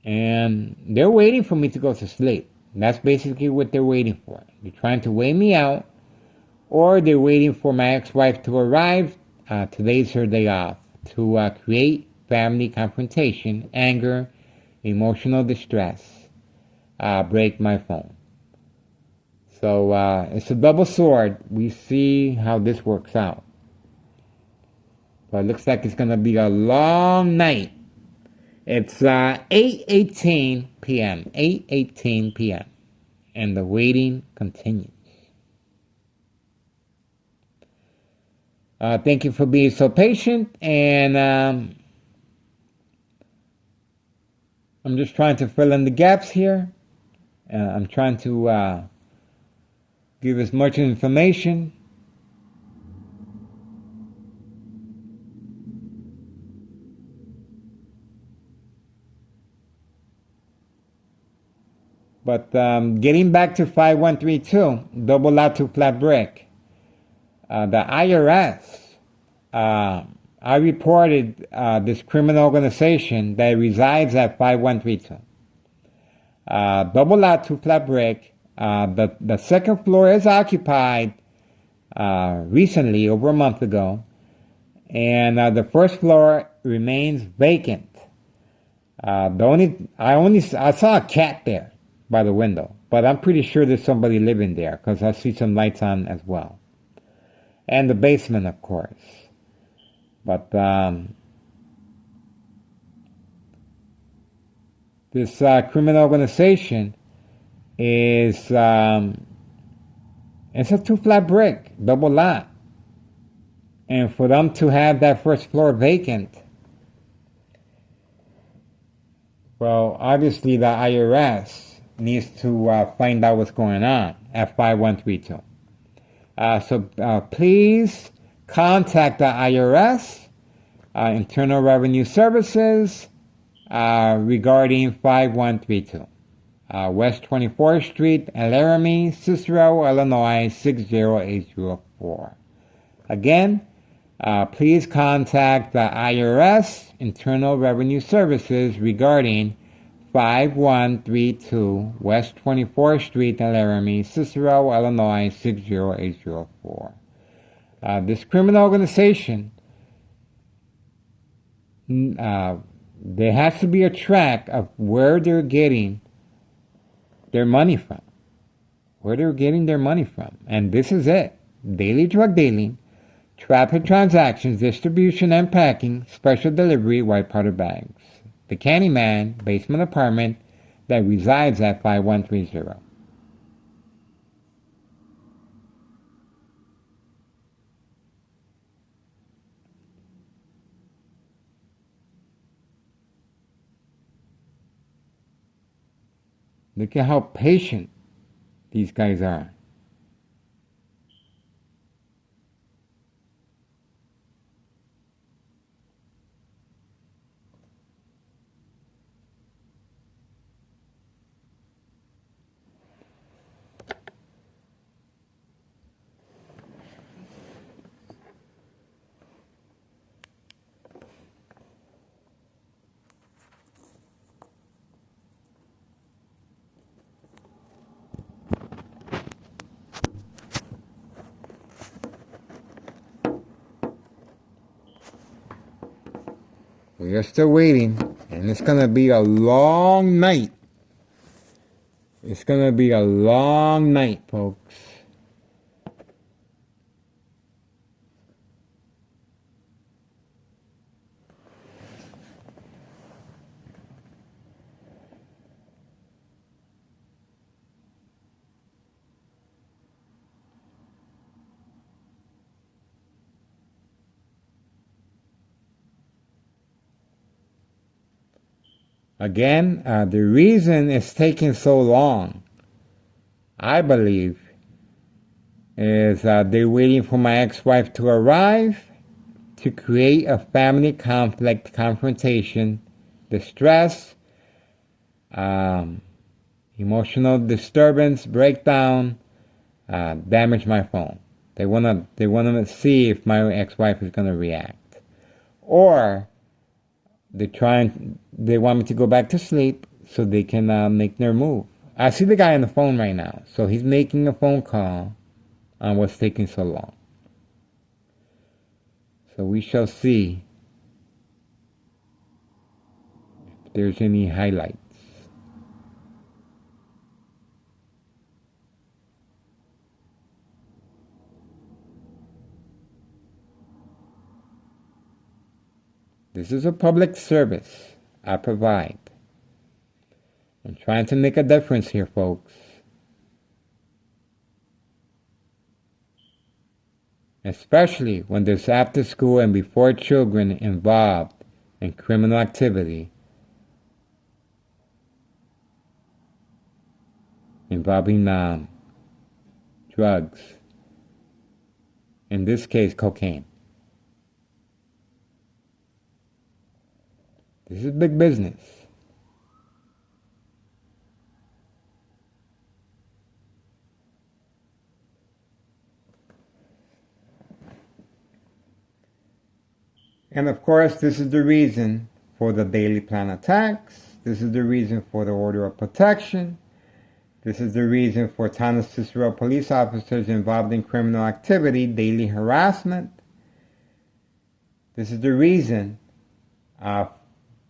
And they're waiting for me to go to sleep. That's basically what they're waiting for. They're trying to weigh me out, or they're waiting for my ex-wife to arrive. Today's her day off, to create family confrontation, anger, emotional distress, break my phone. So it's a double sword. We see how this works out. But it looks like it's going to be a long night. It's 8:18 p.m. 8:18 p.m. And the waiting continues. Thank you for being so patient. And I'm just trying to fill in the gaps here. I'm trying to give as much information. But getting back to 5132, double lot to flat brick. The IRS, I reported this criminal organization that resides at 5132. Double lot to flat brick. The second floor is occupied recently, over a month ago, and the first floor remains vacant. I saw a cat there by the window, but I'm pretty sure there's somebody living there because I see some lights on as well. And the basement, of course. But this criminal organization is it's a 2-flat brick, double lot. And for them to have that first floor vacant, well, obviously the IRS needs to find out what's going on at 5132. So please contact the IRS, Internal Revenue Services, regarding 5132. West 24th Street, Laramie, Cicero, Illinois, 60804. Again, please contact the IRS, Internal Revenue Services, regarding 5132 West 24th Street, Laramie, Cicero, Illinois, 60804. This criminal organization, there has to be a track of where they're getting their money from. Where they're getting their money from. And this is it. Daily drug dealing, traffic transactions, distribution and packing, special delivery, white powder bags. The Candyman basement apartment that resides at 5130. Look at how patient these guys are. We are still waiting, and it's going to be a long night. It's going to be a long night, folks. Again, the reason it's taking so long, I believe, is they're waiting for my ex-wife to arrive to create a family conflict, confrontation, distress, emotional disturbance, breakdown, damage my phone. They wanna see if my ex-wife is gonna react, or they want me to go back to sleep so they can make their move. I see the guy on the phone right now, so he's making a phone call on what's taking so long. So we shall see if there's any highlights. This is a public service I provide. I'm trying to make a difference here, folks. Especially when there's after school and before children involved in criminal activity involving drugs. In this case, cocaine. This is big business. And of course, this is the reason for the daily plan attacks. This is the reason for the order of protection. This is the reason for Town of Cicero police officers involved in criminal activity, daily harassment. This is the reason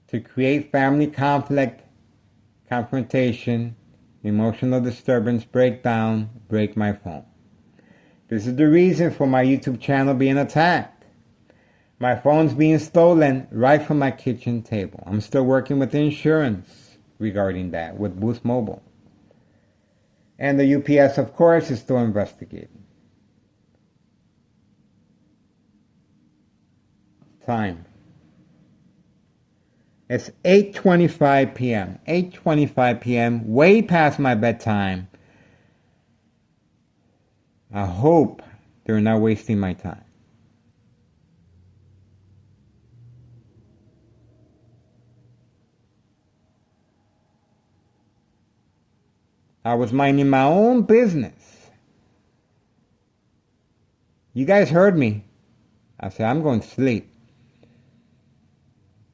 to create family conflict, confrontation, emotional disturbance, breakdown, break my phone. This is the reason for my YouTube channel being attacked. My phone's being stolen right from my kitchen table. I'm still working with insurance regarding that with Boost Mobile. And the UPS, of course, is still investigating. Time. It's 8:25 p.m. 8:25 p.m. Way past my bedtime. I hope they're not wasting my time. I was minding my own business. You guys heard me. I said, I'm going to sleep.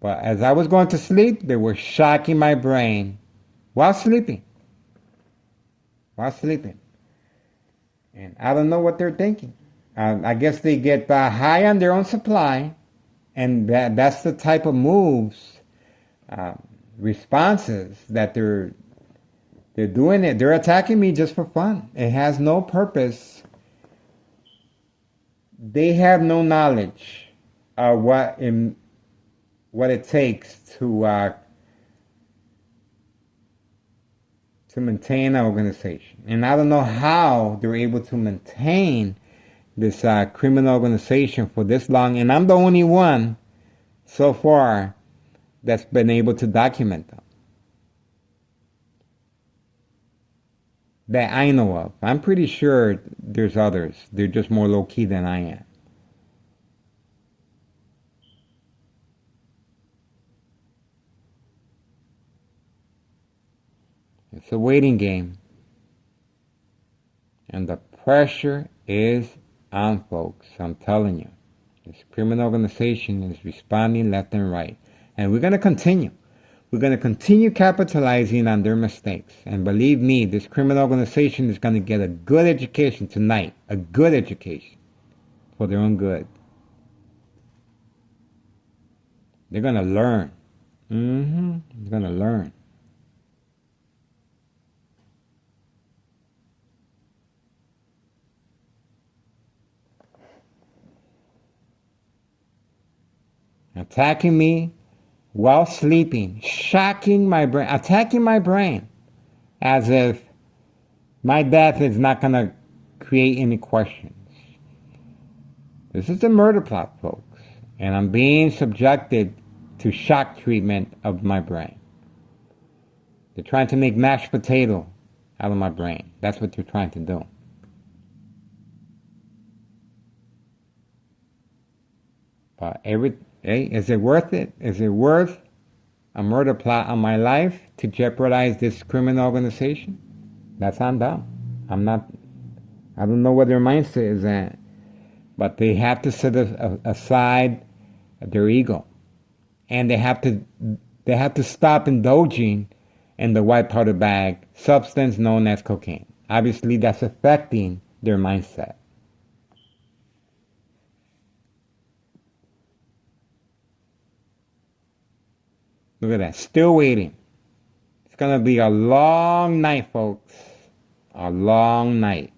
But as I was going to sleep, they were shocking my brain while sleeping. While sleeping. And I don't know what they're thinking. I guess they get high on their own supply, and that's the type of moves, responses that they're doing it. They're attacking me just for fun. It has no purpose. They have no knowledge of what it takes to maintain an organization. And I don't know how they're able to maintain this criminal organization for this long. And I'm the only one so far that's been able to document them, that I know of. I'm pretty sure there's others. They're just more low-key than I am. It's a waiting game. And the pressure is on, folks. I'm telling you. This criminal organization is responding left and right. And we're going to continue. We're going to continue capitalizing on their mistakes. And believe me, this criminal organization is going to get a good education tonight. A good education. For their own good. They're going to learn. They're going to learn. Attacking me while sleeping, shocking my brain, attacking my brain, as if my death is not going to create any questions. This is a murder plot, folks, and I'm being subjected to shock treatment of my brain. They're trying to make mashed potato out of my brain. That's what they're trying to do. But hey, is it worth it? Is it worth a murder plot on my life to jeopardize this criminal organization? That's on them. I don't know what their mindset is at, but they have to set aside their ego, and they have to stop indulging in the white powder bag substance known as cocaine. Obviously, that's affecting their mindset. Look at that, still waiting. It's gonna be a long night, folks. A long night.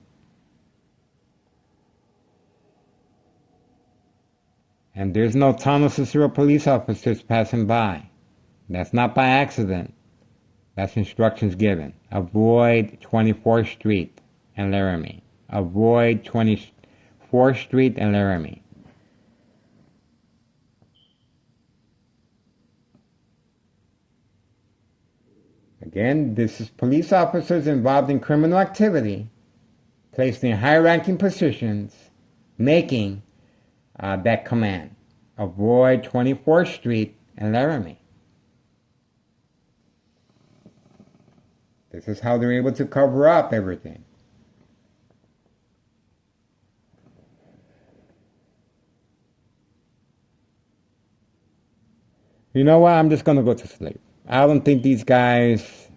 And there's no tunnel Cicero police officers passing by. That's not by accident. That's instructions given. Avoid 24th Street and Laramie. Avoid 24th Street and Laramie. Again, this is police officers involved in criminal activity, placed in high-ranking positions, making that command. Avoid 24th Street and Laramie. This is how they're able to cover up everything. You know what? I'm just going to go to sleep. I don't think these guys...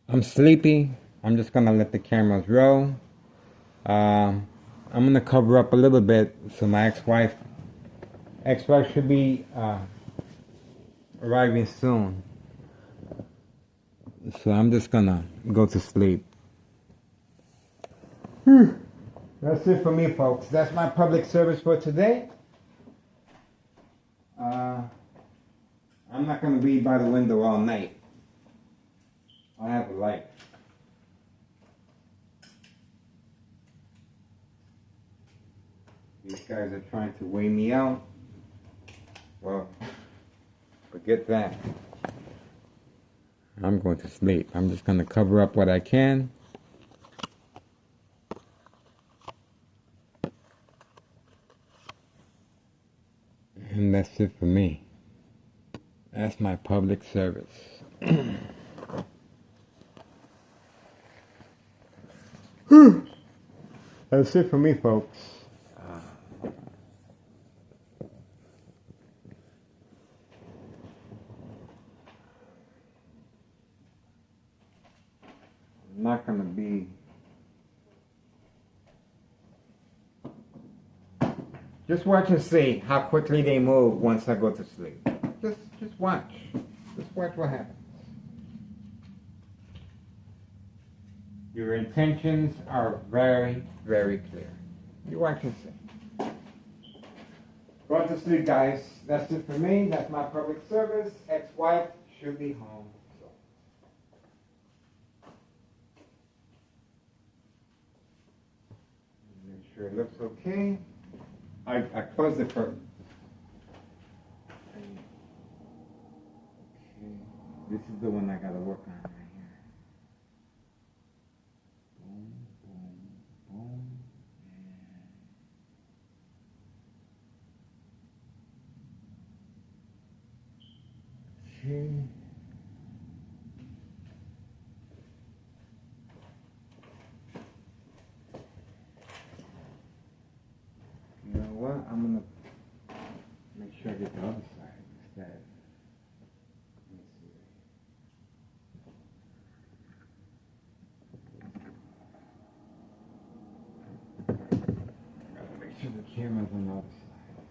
I'm sleepy. I'm just going to let the cameras roll. I'm going to cover up a little bit so my ex-wife should be arriving soon. So I'm just going to go to sleep. That's it for me, folks. That's my public service for today. I'm not going to be by the window all night. I have a light. These guys are trying to weigh me out. Well, forget that. I'm going to sleep. I'm just going to cover up what I can. And that's it for me. That's my public service. That's it for me, folks. I'm not going to be... Just watch and see how quickly they move once I go to sleep. Just watch. Just watch what happens. Your intentions are very, very clear. You watch and see. Go to sleep, guys. That's it for me. That's my public service. Ex-wife should be home. So. Make sure it looks okay. I closed the curtain. Okay. This is the one I gotta work on right here. Boom, boom, boom. Okay. You know what? I'm gonna make sure I get the other side instead. Let me see. I gotta make sure the camera's on the other side.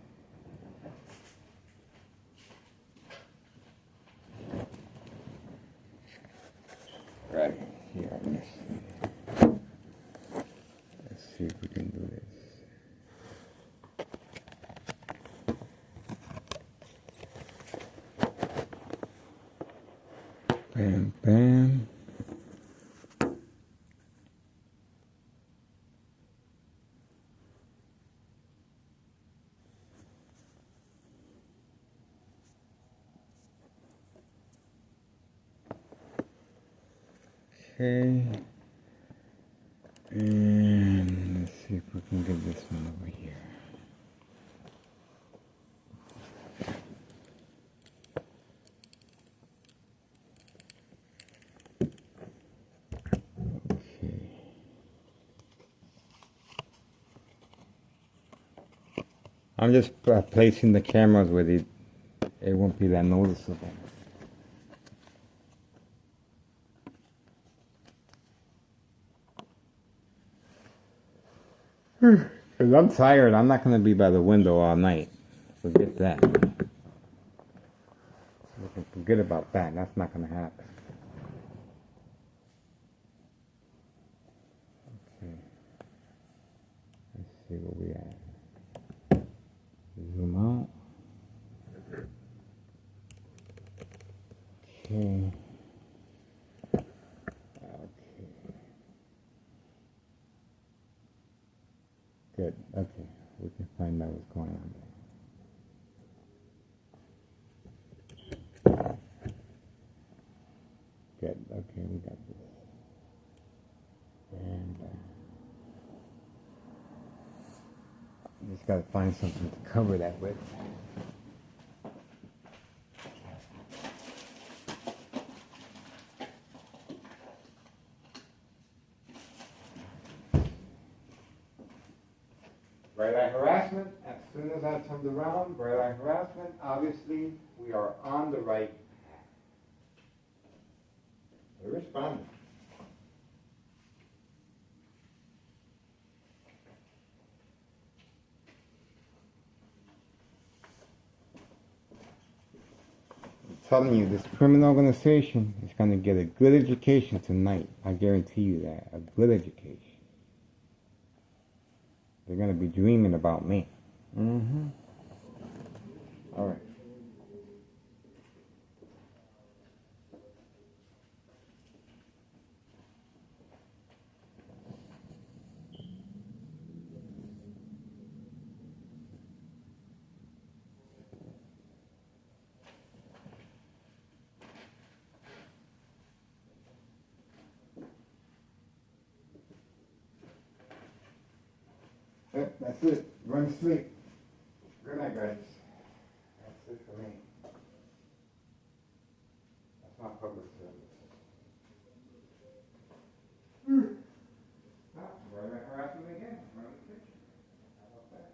see if we can do this. Bam, bam. Okay. And let's see if we can get this one over here. Okay. I'm just placing the cameras where it won't be that noticeable. Because I'm tired, I'm not going to be by the window all night. Forget that. Forget about that. That's not going to happen. Okay. Let's see where we at. Zoom out. Okay. Okay. Good. Okay. We can find out what's going on there. Good. Okay, we got this. And just got to find something to cover that with. Bright light harassment, as soon as that comes around, bright light harassment, obviously we are on the right path. They're responding. I'm telling you, this criminal organization is going to get a good education tonight. I guarantee you that. A good education. They're going to be dreaming about me. Mm-hmm. All right. Yep, that's it. Run to sleep. Good night, guys. That's it for me. That's not public service. Ah, bright light harassment again. Run to sleep. How about that?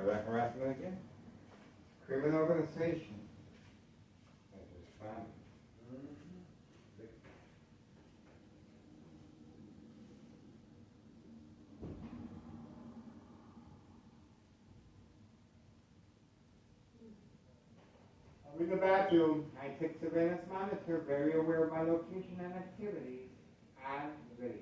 Further harassment again. Criminal organization. That's just fine. I'm in the bathroom. I take surveillance monitor, very aware of my location and activities, and video.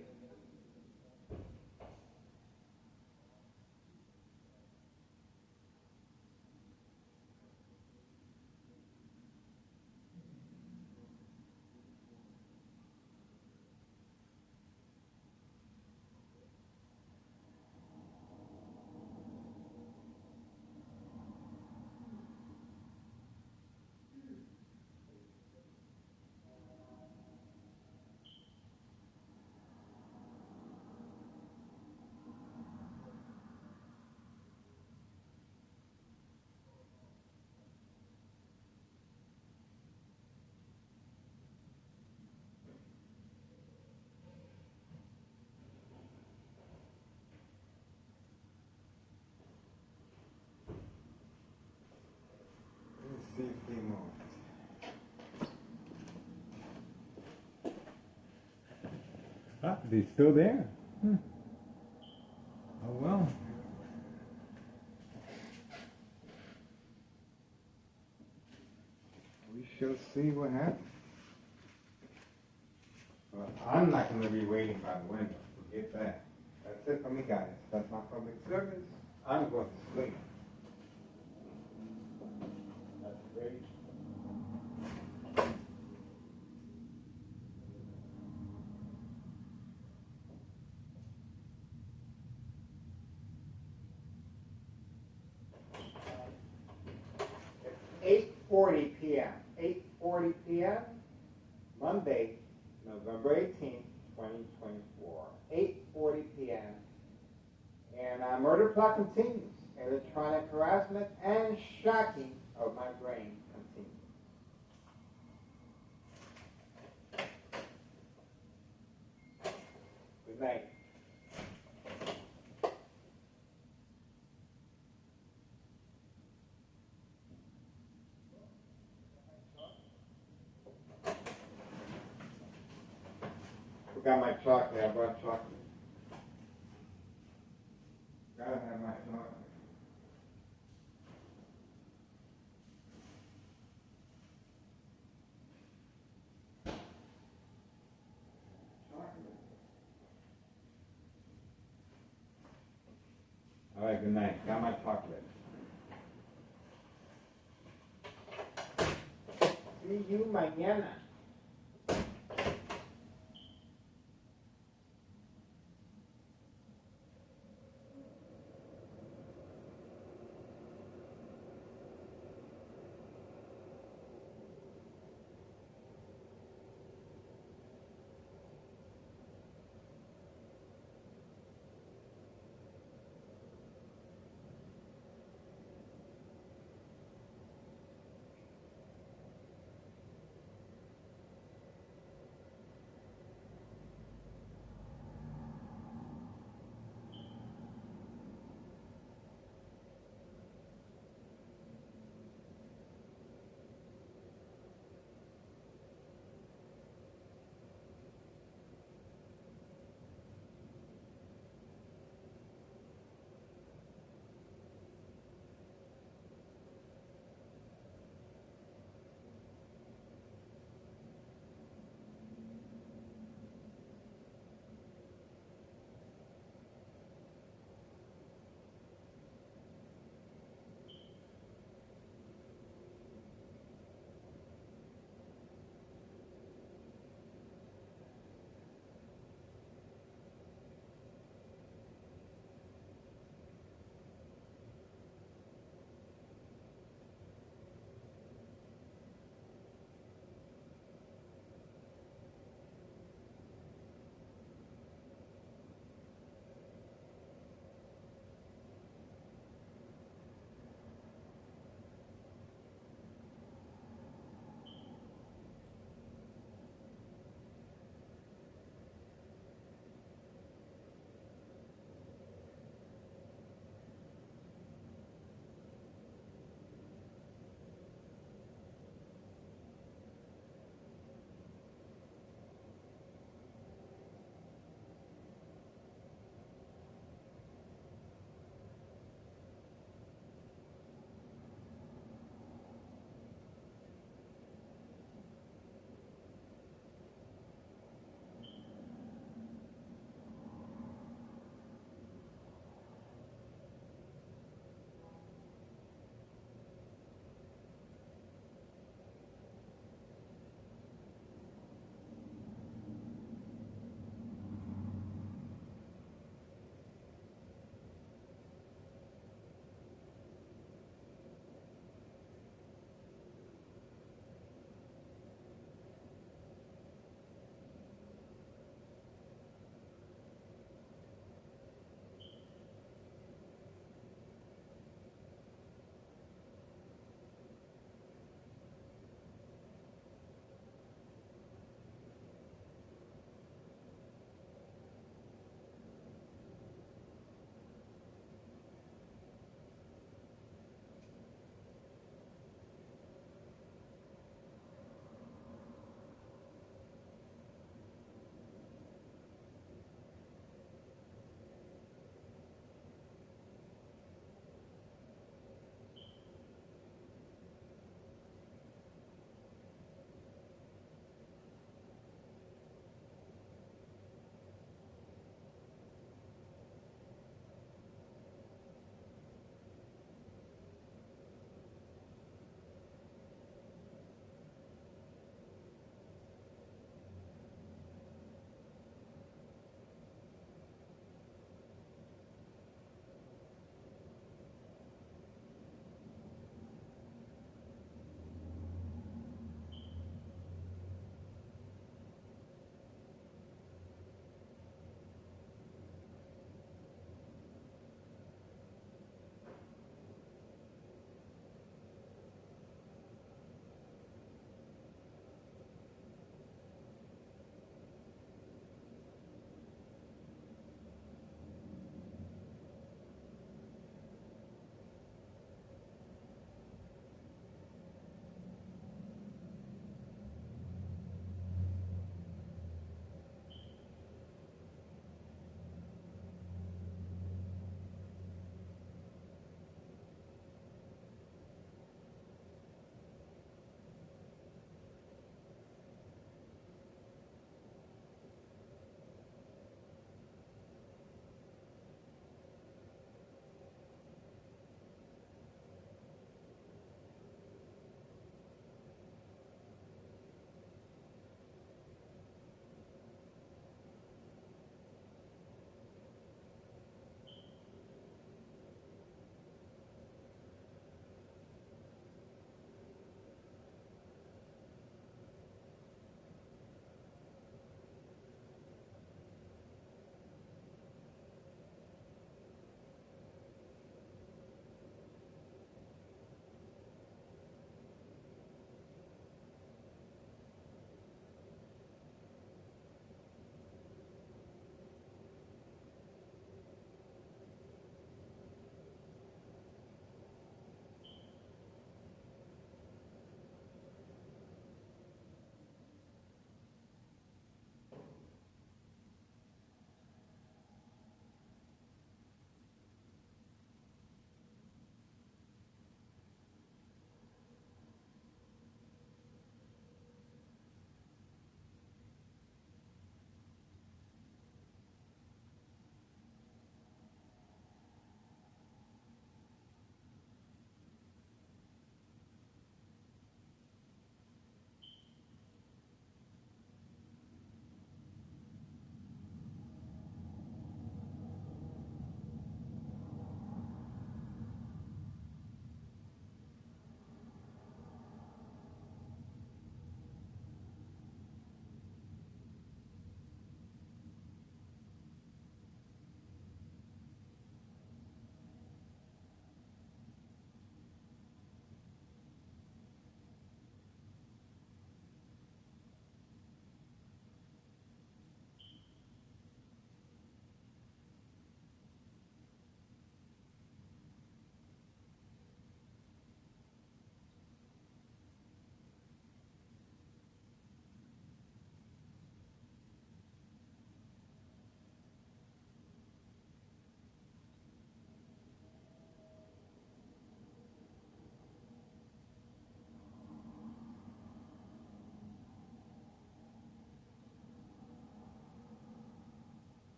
Let's see if they move. Ah, they're still there. Oh well. We shall see what happens. Well, I'm not going to be waiting by the window. Forget that. That's it for me, guys. That's my public service. I'm going to sleep. That's great. It's 8:40 p.m. 8:40 p.m. Monday, November 18th, 2024. 8:40 p.m. And murder plot continues. Electronic harassment and shocking of my brain continues. Good night. Forgot my chocolate. I brought chocolate. Gotta have my chocolate. All right, good night. Got my chocolate. See you mañana.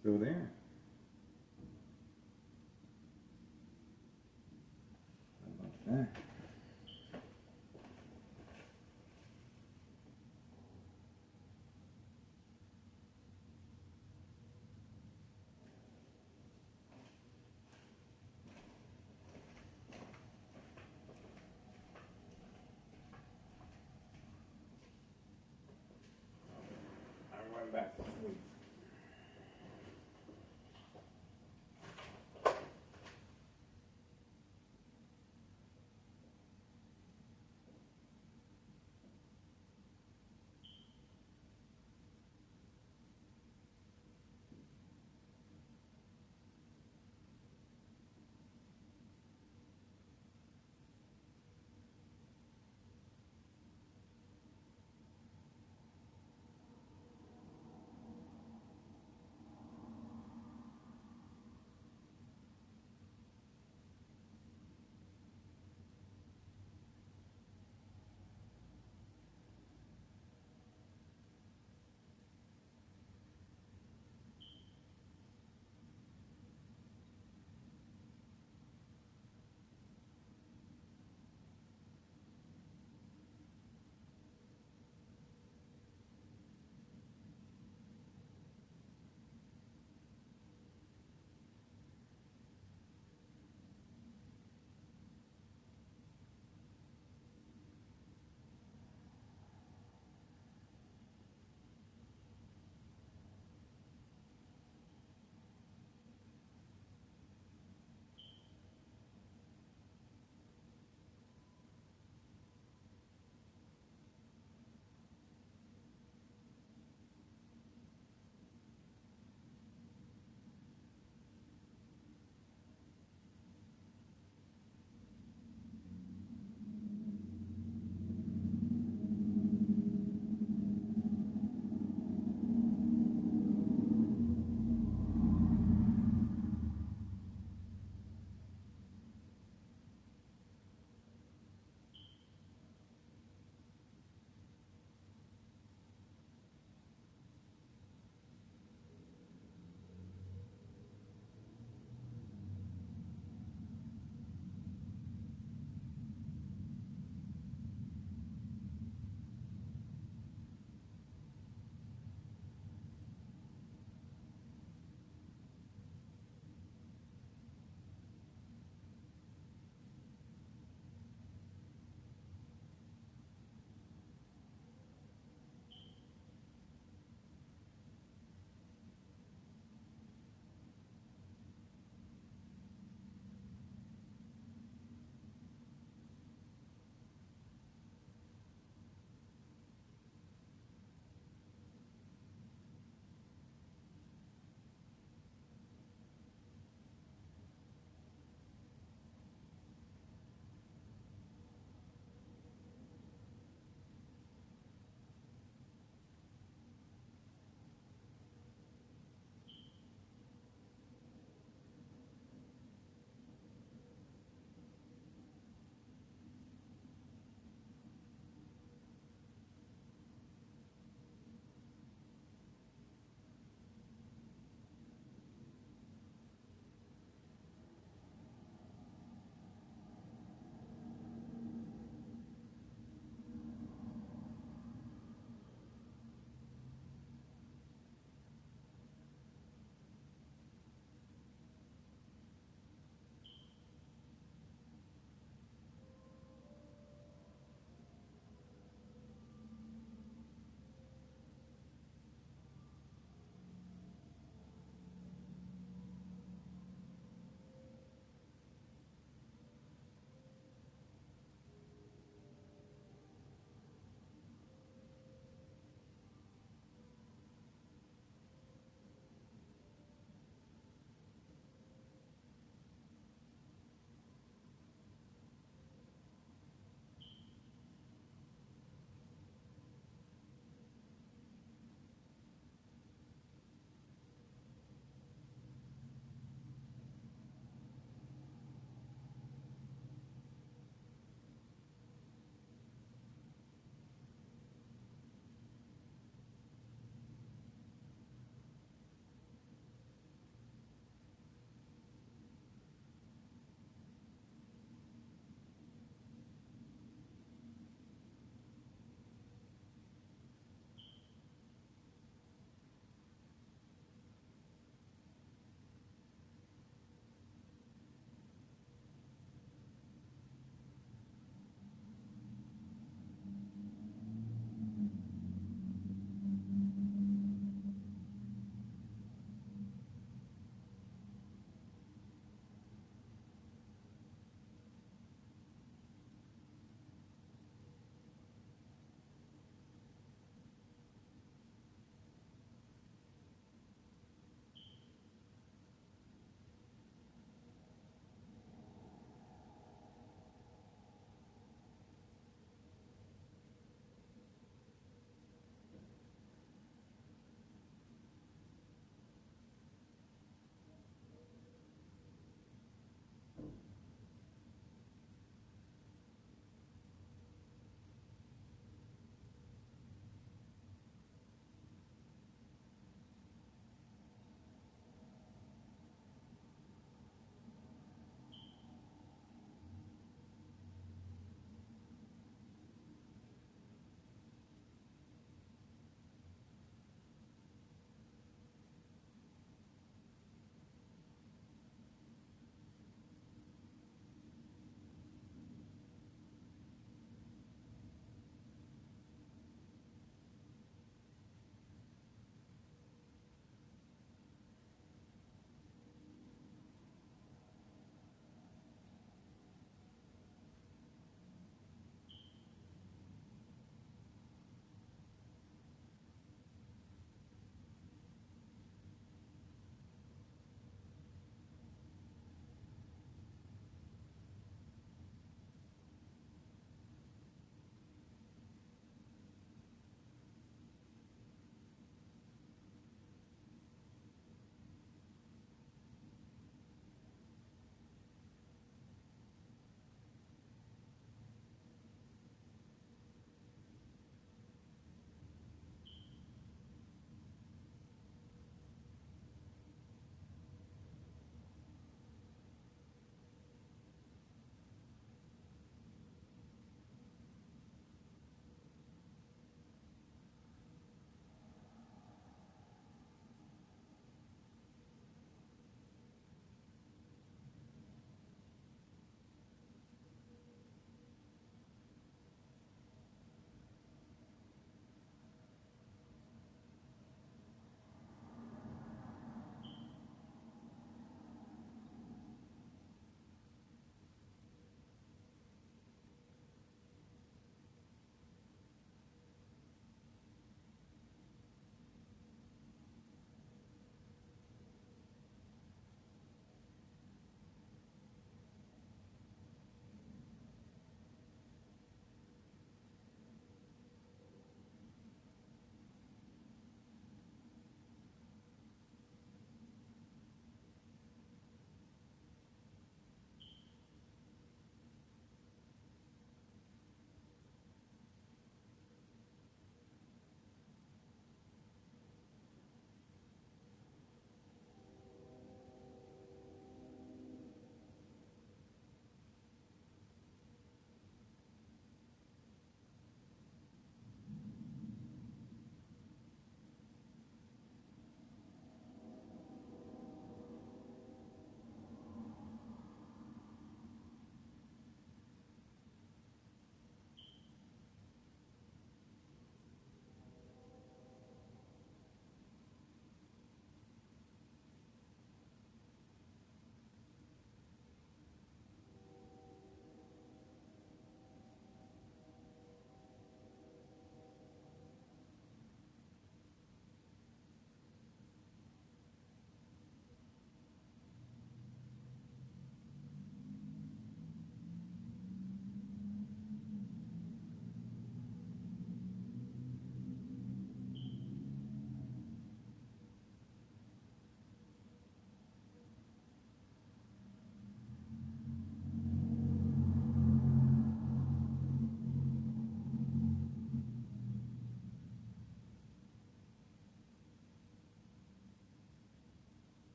Still there. How about that? I went back to sleep.